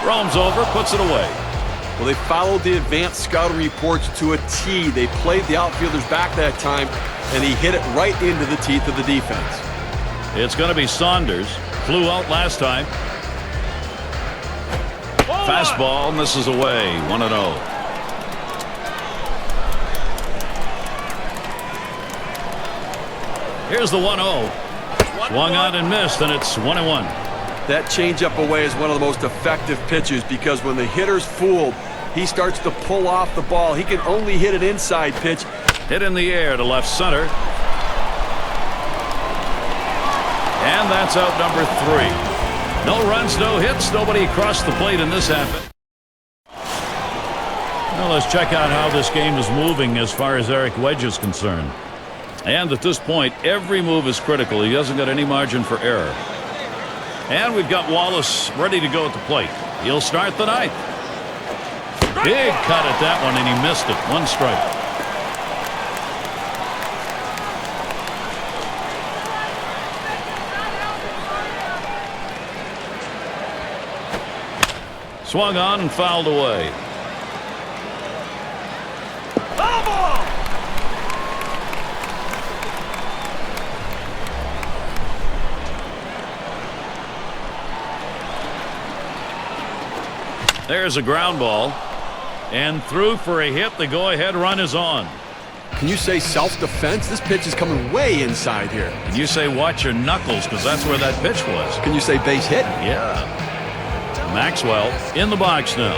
roams over, puts it away. Well, they followed the advanced scouting reports to a T. They played the outfielders back that time, and he hit it right into the teeth of the defense. It's going to be Saunders. Flew out last time. Fastball misses away. 1-0. Here's the 1-0. Swung on and missed, and it's 1-1. That changeup away is one of the most effective pitches because when the hitter's fooled, he starts to pull off the ball. He can only hit an inside pitch. Hit in the air to left center. And that's out number 3. No runs, no hits, nobody crossed the plate in this half. Well, let's check out how this game is moving as far as Eric Wedge is concerned. And at this point, every move is critical. He hasn't got any margin for error. And we've got Wallace ready to go at the plate. He'll start the 9th. Big cut at that one, and he missed it. 1 strike. Swung on and fouled away. There's a ground ball. And through for a hit. The go-ahead run is on. Can you say self-defense? This pitch is coming way inside here. Can you say watch your knuckles, because that's where that pitch was. Can you say base hit? Yeah. Maxwell in the box now.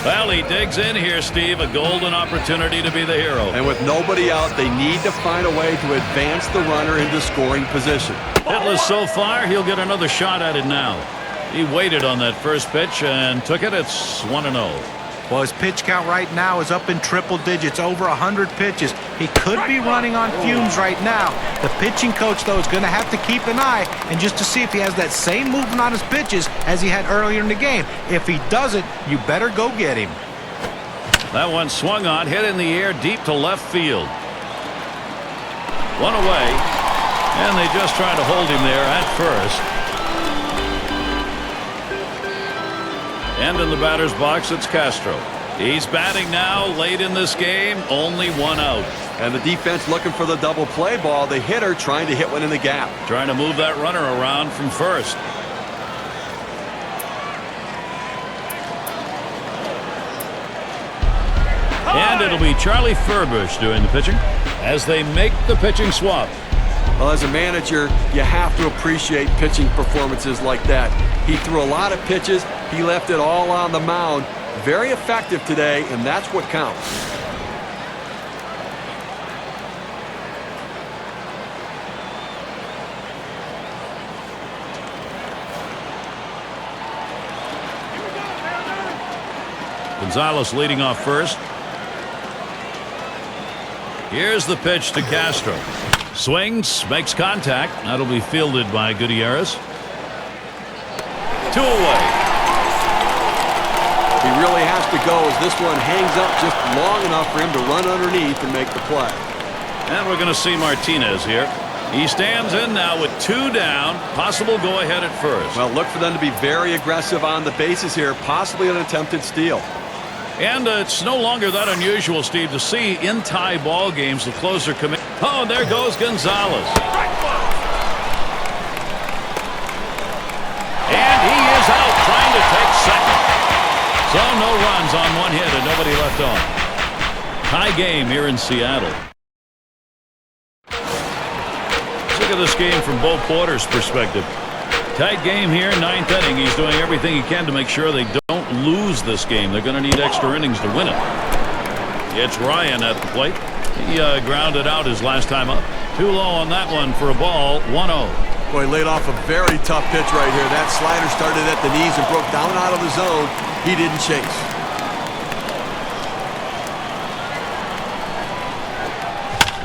Well, he digs in here, Steve. A golden opportunity to be the hero. And with nobody out, they need to find a way to advance the runner into scoring position. Hitless so far. He'll get another shot at it now. He waited on that first pitch and took it. It's 1-0. Well, his pitch count right now is up in triple digits, over 100 pitches. He could be running on fumes right now. The pitching coach, though, is going to have to keep an eye and just to see if he has that same movement on his pitches as he had earlier in the game. If he doesn't, you better go get him. That one swung on, hit in the air deep to left field. 1 away, and they just tried to hold him there at first. And in the batter's box, it's Castro. He's batting now late in this game, only 1 out. And the defense looking for the double play ball. The hitter trying to hit one in the gap. Trying to move that runner around from first. And it'll be Charlie Furbush doing the pitching as they make the pitching swap. Well, as a manager, you have to appreciate pitching performances like that. He threw a lot of pitches. He left it all on the mound. Very effective today, and that's what counts. Gonzalez leading off first. Here's the pitch to Castro. Swings, makes contact. That'll be fielded by Gutierrez. 2 away. He really has to go as this one hangs up just long enough for him to run underneath and make the play. And we're going to see Martinez here. He stands in now with 2 down. Possible go ahead at first. Well, look for them to be very aggressive on the bases here. Possibly an attempted steal. And it's no longer that unusual, Steve, to see in tie ball games the closer commit. Oh, and there goes Gonzalez. And he is out trying to take second. So no runs on 1 hit and nobody left on. Tie game here in Seattle. So look at at this game from Bo Porter's perspective. Tight game here, ninth inning. He's doing everything he can to make sure they don't lose this game. They're going to need extra innings to win it. It's Ryan at the plate. He grounded out his last time up. Too low on that one for a ball, 1-0. Boy, laid off a very tough pitch right here. That slider started at the knees and broke down out of the zone. He didn't chase.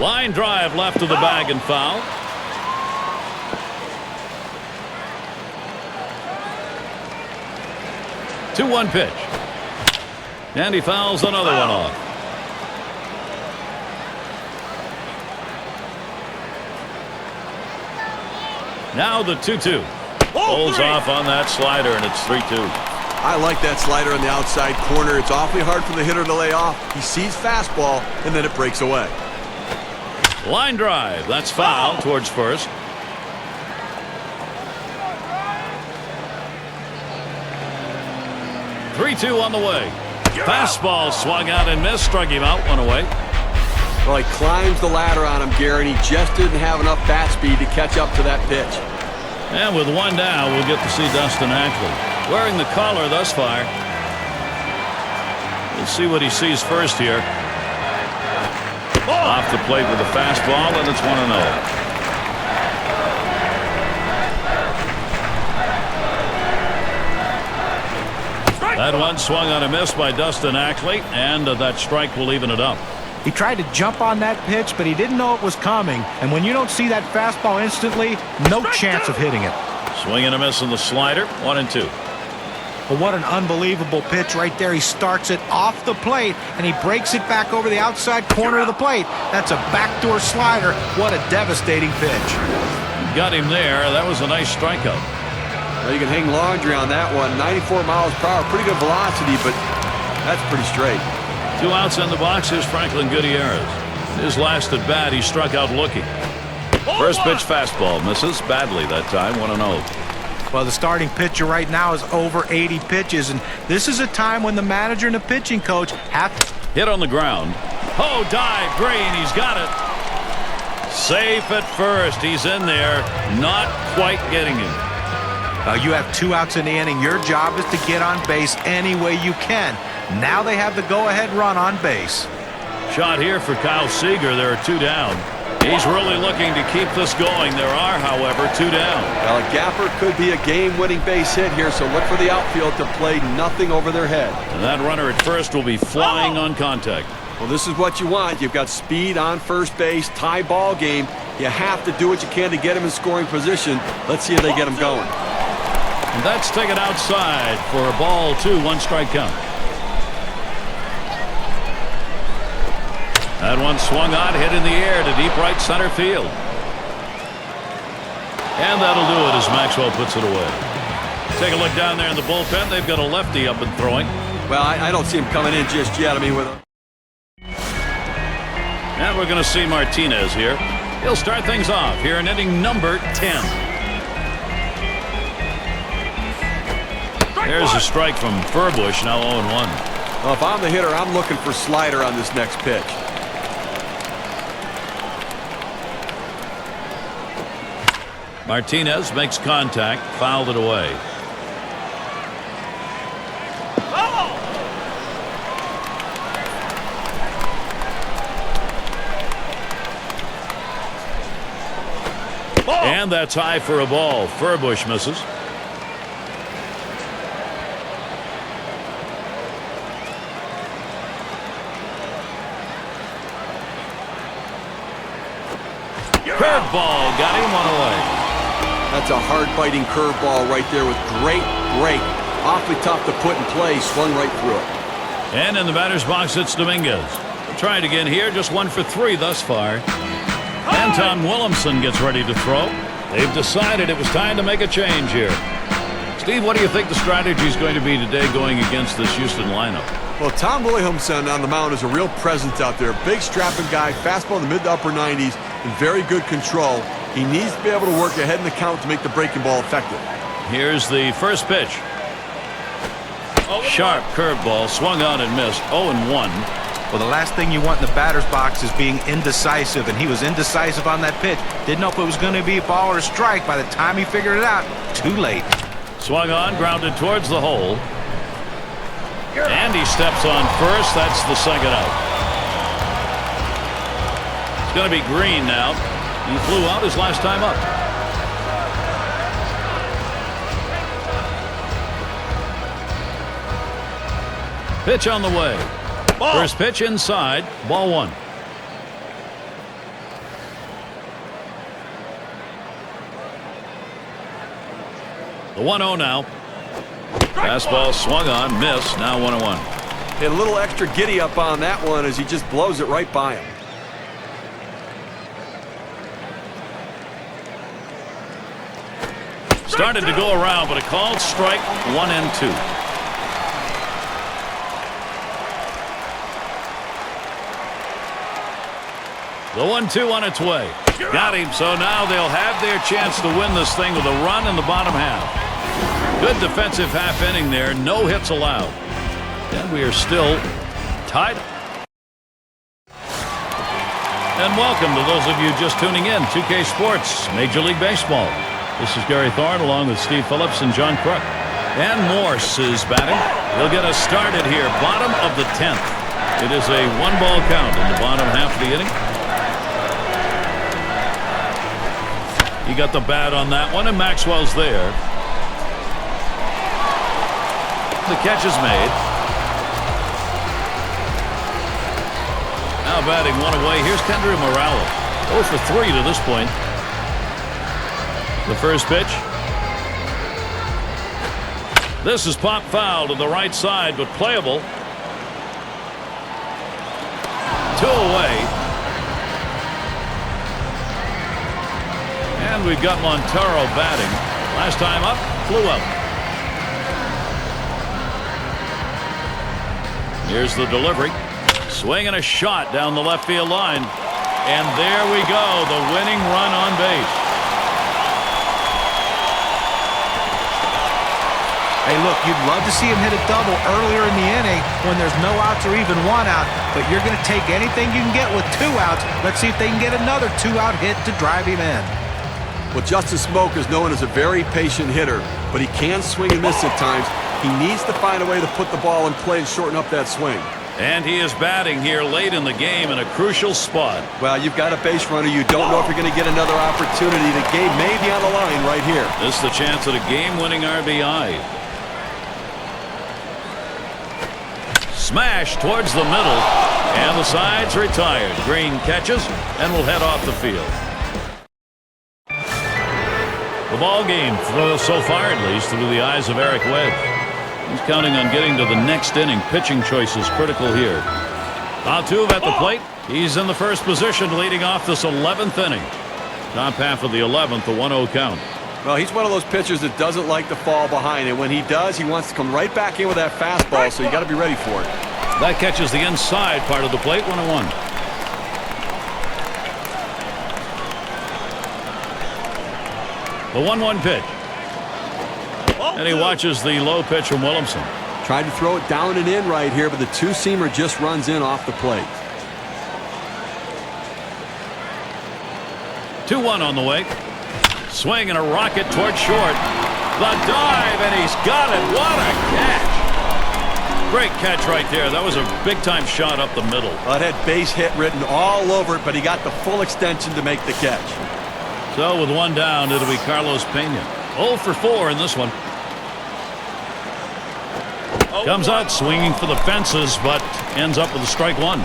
Line drive left of the bag and foul. Two-one pitch. And he fouls another one off. Now the 2-2. Pulls off on that slider, and it's 3-2. I like that slider in the outside corner. It's awfully hard for the hitter to lay off. He sees fastball, and then it breaks away. Line drive. That's foul towards first. Three-two on the way. Fastball swung out and missed. Struck him out. One away. Well, he climbs the ladder on him, Gary, and he just didn't have enough bat speed to catch up to that pitch. And with one down, we'll get to see Dustin Ackley wearing the collar thus far. We'll see what he sees first here. Off the plate with a fastball, and it's 1-0. That one swung on a miss by Dustin Ackley, and that strike will even it up. He tried to jump on that pitch, but he didn't know it was coming. And when you don't see that fastball instantly, no chance of hitting it. Swing and a miss on the slider, 1-2. But what an unbelievable pitch right there. He starts it off the plate, and he breaks it back over the outside corner of the plate. That's a backdoor slider. What a devastating pitch. Got him there. That was a nice strikeout. Well, you can hang laundry on that one. 94 miles per hour, pretty good velocity, but that's pretty straight. 2 outs in the box. Here's Franklin Gutierrez. His last at bat, he struck out looking. First pitch fastball misses badly that time. 1-0. Well, the starting pitcher right now is over 80 pitches, and this is a time when the manager and the pitching coach have to hit on the ground. Oh, dive, Green, he's got it. Safe at first. He's in there, not quite getting him. You have 2 outs in the inning. Your job is to get on base any way you can. Now they have the go-ahead run on base. Shot here for Kyle Seager. There are 2 down. He's really looking to keep this going. There are, however, 2 down. Well, a gapper could be a game-winning base hit here, so look for the outfield to play nothing over their head. And that runner at first will be flying on contact. Well, this is what you want. You've got speed on first base, tie ball game. You have to do what you can to get him in scoring position. Let's see if they get him going. And that's taken outside for a ball 2, 1 strike count. That one swung on, hit in the air to deep right center field. And that'll do it as Maxwell puts it away. Take a look down there in the bullpen. They've got a lefty up and throwing. Well, I don't see him coming in just yet. I mean, with and we're going to see Martinez here. He'll start things off here in inning number 10. There's a strike from Furbush, now 0-1. Well, if I'm the hitter, I'm looking for slider on this next pitch. Martinez makes contact, fouled it away. And that's high for a ball. Furbush misses. Curveball got him, 1 away. That's a hard-biting curveball right there with great break. Awfully tough to put in play. Swung right through it. And in the batter's box, it's Dominguez. Try it again here. Just 1 for 3 thus far. And Tom Williamson gets ready to throw. They've decided it was time to make a change here. Steve, what do you think the strategy is going to be today going against this Houston lineup? Well, Tom Williamson on the mound is a real presence out there. Big strapping guy, fastball in the mid to upper 90s, and very good control. He needs to be able to work ahead in the count to make the breaking ball effective. Here's the first pitch. Sharp curveball, swung on and missed. 0-1. Well, the last thing you want in the batter's box is being indecisive, and he was indecisive on that pitch. Didn't know if it was going to be a ball or a strike. By the time he figured it out, too late. Swung on, grounded towards the hole. And he steps on first. That's the second out. It's going to be Green now. He flew out his last time up. Pitch on the way. Ball. First pitch inside. Ball one. The 1-0 now. Fastball swung on, missed. Now 1-1. Hit a little extra giddy up on that one as he just blows it right by him. Started to go around, but a called strike. 1-2. The 1-2 on its way. Got him, so now they'll have their chance to win this thing with a run in the bottom half. Good defensive half inning there. No hits allowed. And we are still tied. And welcome to those of you just tuning in. 2K Sports, Major League Baseball. This is Gary Thorne along with Steve Phillips and John Crook. And Morse is batting. He'll get us started here. Bottom of the 10th. It is a 1-ball count in the bottom half of the inning. He got the bat on that one, and Maxwell's there. The catch is made. Now batting one away. Here's Kendry Morales. 0 for 3 to this point. The first pitch. This is pop foul to the right side, but playable. 2 away. And we've got Montero batting. Last time up, flew out. Here's the delivery. Swing and a shot down the left field line. And there we go, the winning run on base. Hey, look, you'd love to see him hit a double earlier in the inning when there's no outs or even 1 out, but you're going to take anything you can get with 2 outs. Let's see if they can get another 2-out hit to drive him in. Well, Justin Smoak is known as a very patient hitter, but he can swing and miss at times. He needs to find a way to put the ball in play and shorten up that swing. And he is batting here late in the game in a crucial spot. Well, you've got a base runner. You don't know if you're going to get another opportunity. The game may be on the line right here. This is the chance at a game-winning RBI. Smash towards the middle, and the side's retired. Green catches and will head off the field. The ball game, so far at least, through the eyes of Eric Wedge. He's counting on getting to the next inning. Pitching choice is critical here. Altuve at the plate. He's in the first position leading off this 11th inning. Top half of the 11th, the 1-0 count. Well, he's one of those pitchers that doesn't like to fall behind, and when he does, he wants to come right back in with that fastball, so you got to be ready for it. That catches the inside part of the plate. 1-1. The 1-1 pitch. And he watches the low pitch from Williamson. Tried to throw it down and in right here, but the two-seamer just runs in off the plate. 2-1 on the way. Swing and a rocket toward short. The dive, and he's got it. What a catch. Great catch right there. That was a big-time shot up the middle. Well, it had base hit written all over it, but he got the full extension to make the catch. So with 1 down, it'll be Carlos Pena. 0 for 4 in this one. Comes out swinging for the fences, but ends up with a strike 1.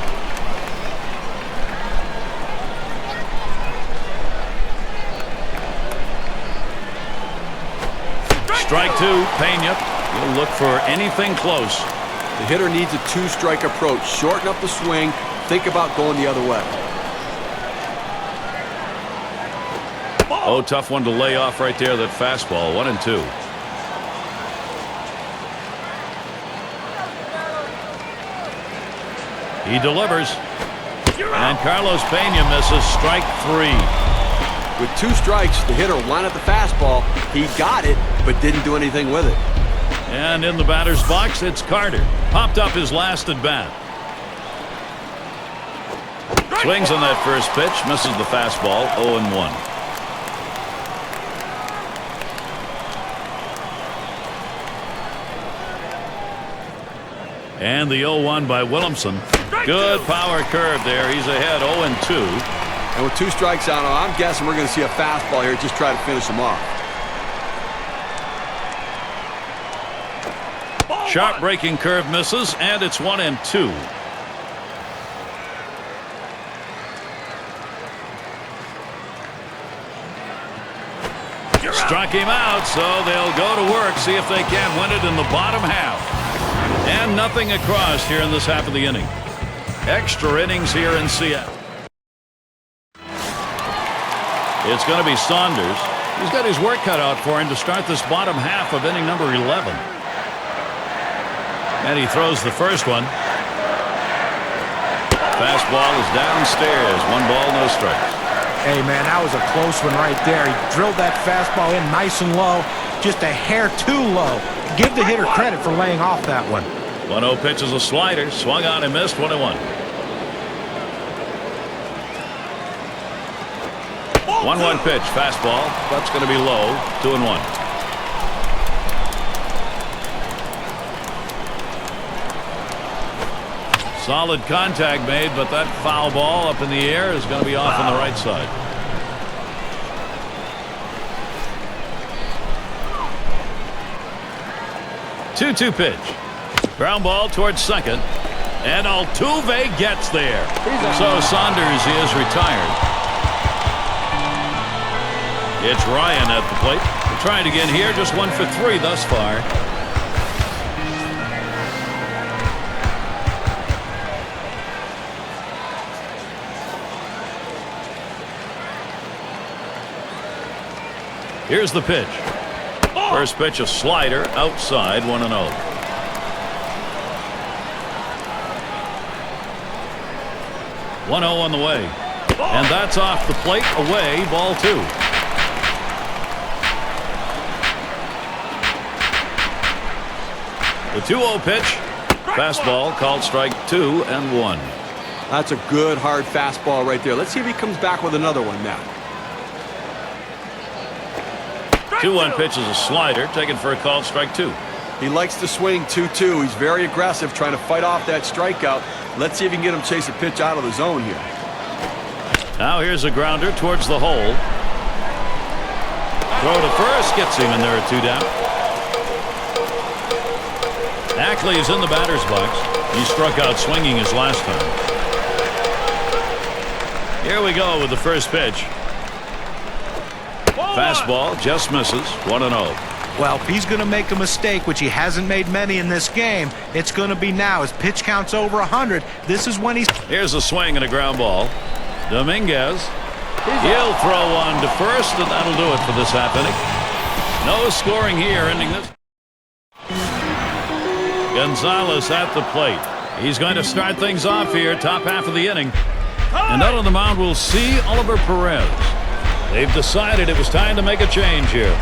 Strike 2, Pena. He'll look for anything close. The hitter needs a 2-strike approach. Shorten up the swing. Think about going the other way. Oh, tough one to lay off right there, that fastball. 1-2. He delivers. And Carlos Pena misses strike 3. With 2 strikes, the hitter wanted the fastball. He got it, but didn't do anything with it. And in the batter's box, it's Carter. Popped up his last at bat. Swings on that first pitch, misses the fastball, 0-1. And the 0-1 by Williamson. Good power curve there. He's ahead 0-2. And with 2 strikes on him, I'm guessing we're going to see a fastball here. Just try to finish him off. Sharp breaking curve misses, and it's 1-2. Struck him out, so they'll go to work, see if they can't win it in the bottom half. And nothing across here in this half of the inning. Extra innings here in Seattle. It's going to be Saunders. He's got his work cut out for him to start this bottom half of inning number 11. And he throws the first one. Fastball is downstairs. 1 ball, no strikes. Hey, man, that was a close one right there. He drilled that fastball in nice and low, just a hair too low. Give the hitter credit for laying off that one. 1-0 pitch is a slider. Swung on and missed. 1-1. 1-1 pitch. Fastball. That's going to be low. 2-1. Solid contact made, but that foul ball up in the air is going to be off on the right side. Two-two pitch. Ground ball towards second. And Altuve gets there. So Saunders is retired. It's Ryan at the plate. They're trying to get here. Just 1 for 3 thus far. Here's the pitch. First pitch, a slider outside, 1-0. On the way. And that's off the plate, away, ball 2. The 2-0 pitch. Fastball called strike 2 and 1. That's a good, hard fastball right there. Let's see if he comes back with another one now. 2-1 pitch is a slider, taken for a called strike 2. He likes to swing 2-2. He's very aggressive, trying to fight off that strikeout. Let's see if he can get him chase a pitch out of the zone here. Now here's a grounder towards the hole. Throw to first gets him, and there are 2 down. Ackley is in the batter's box. He struck out swinging his last time. Here we go with the first pitch. Fastball just misses. 1-0. Well, if he's going to make a mistake, which he hasn't made many in this game, it's going to be now. His pitch count's over 100. This is when he's... Here's a swing and a ground ball. Dominguez. He'll throw one to first, and that'll do it for this half inning. No scoring here, ending this. Gonzalez at the plate. He's going to start things off here, top half of the inning. And out on the mound, we'll see Oliver Perez. They've decided it was time to make a change here.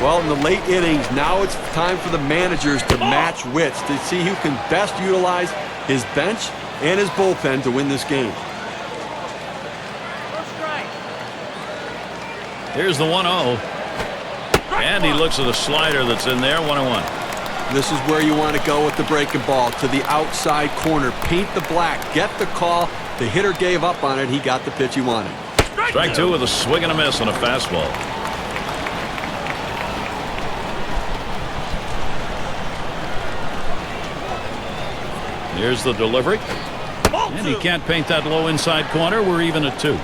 Well, in the late innings, now it's time for the managers to match wits to see who can best utilize his bench and his bullpen to win this game. Here's the 1-0. And he looks at a slider that's in there, 1-1. This is where you want to go with the breaking ball, to the outside corner. Paint the black. Get the call. The hitter gave up on it. He got the pitch he wanted. Strike 2 with a swing and a miss on a fastball. Here's the delivery. And he can't paint that low inside corner. We're even at 2.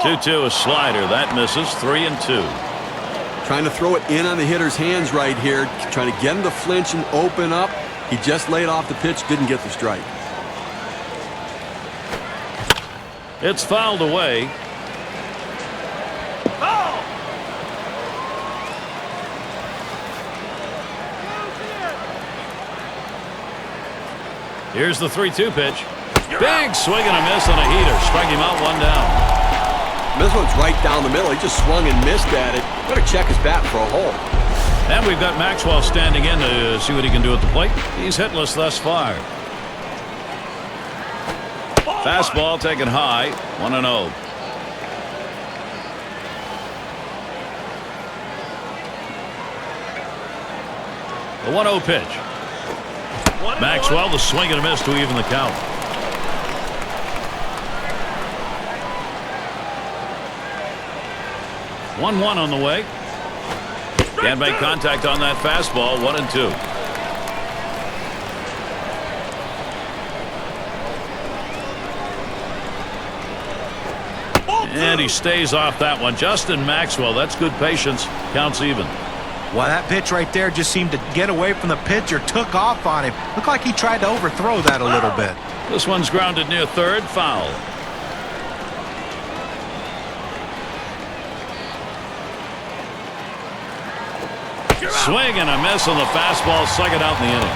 Two-two, a slider. That misses. 3-2. Trying to throw it in on the hitter's hands right here. Trying to get him to flinch and open up. He just laid off the pitch. Didn't get the strike. It's fouled away. Here's the 3-2 pitch. Big swing and a miss on a heater. Strike him out, 1 down. This one's right down the middle. He just swung and missed at it. Better check his bat for a hole. And we've got Maxwell standing in to see what he can do at the plate. He's hitless thus far. Fastball taken high, 1-0. The 1-0 pitch. Maxwell, the swing and a miss to even the count. One on the way. Can't make contact on that fastball. 1-2. And he stays off that one. Justin Maxwell, that's good patience. Counts even. Well, that pitch right there just seemed to get away from the pitcher, took off on him. Looked like he tried to overthrow that a little bit. This one's grounded near third, foul. Swing and a miss on the fastball, second out in the inning.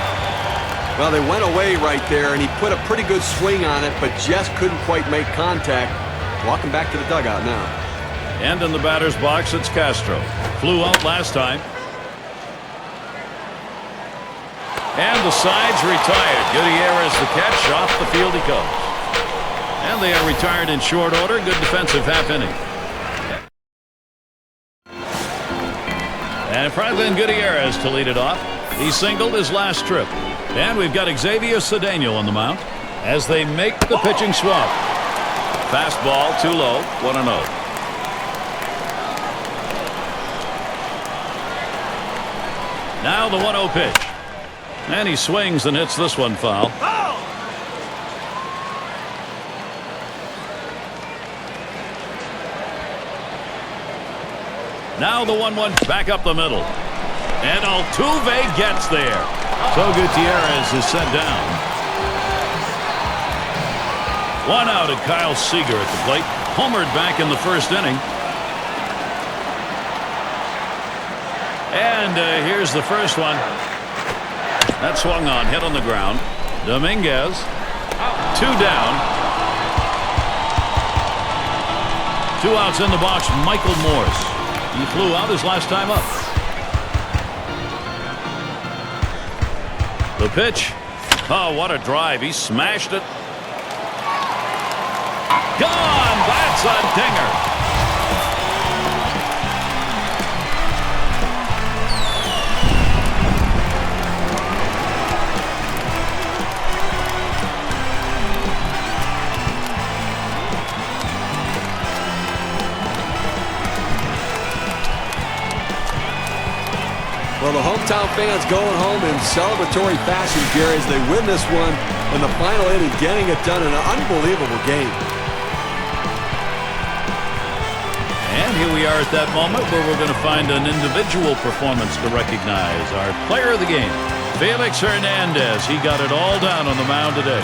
Well, they went away right there, and he put a pretty good swing on it, but just couldn't quite make contact. Walking back to the dugout now. And in the batter's box, it's Castro. Flew out last time. And the side's retired. Gutierrez the catch. Off the field he goes. And they are retired in short order. Good defensive half inning. And Franklin Gutierrez to lead it off. He singled his last trip. And we've got Xavier Cedeno on the mound as they make the pitching swap. Fastball too low. 1-0. Now the 1-0 pitch. And he swings and hits this one foul. Now the 1-1 back up the middle. And Altuve gets there. So Gutierrez is sent down. One out, and Kyle Seager at the plate. Homered back in the first inning. And here's the first one. That swung on, hit on the ground. Dominguez, 2 down. 2 outs in the box. Michael Morse. He flew out his last time up. The pitch. Oh, what a drive. He smashed it. Gone. That's a dinger. Well, the hometown fans going home in celebratory fashion, Gary, as they win this one in the final inning, getting it done in an unbelievable game. And here we are at that moment where we're going to find an individual performance to recognize our player of the game, Felix Hernandez. He got it all down on the mound today.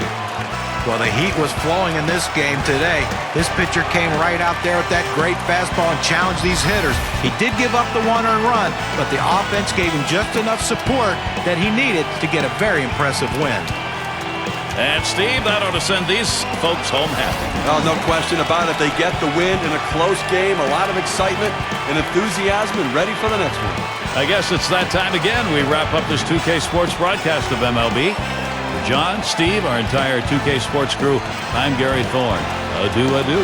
Well, the heat was flowing in this game today. This pitcher came right out there with that great fastball and challenged these hitters. He did give up the 1-earned run, but the offense gave him just enough support that he needed to get a very impressive win. And Steve, that ought to send these folks home happy. Oh, no question about it. They get the win in a close game, a lot of excitement and enthusiasm, and ready for the next one. I guess it's that time again. We wrap up this 2K Sports broadcast of MLB. John, Steve, our entire 2K Sports crew, I'm Gary Thorne. Adieu, adieu.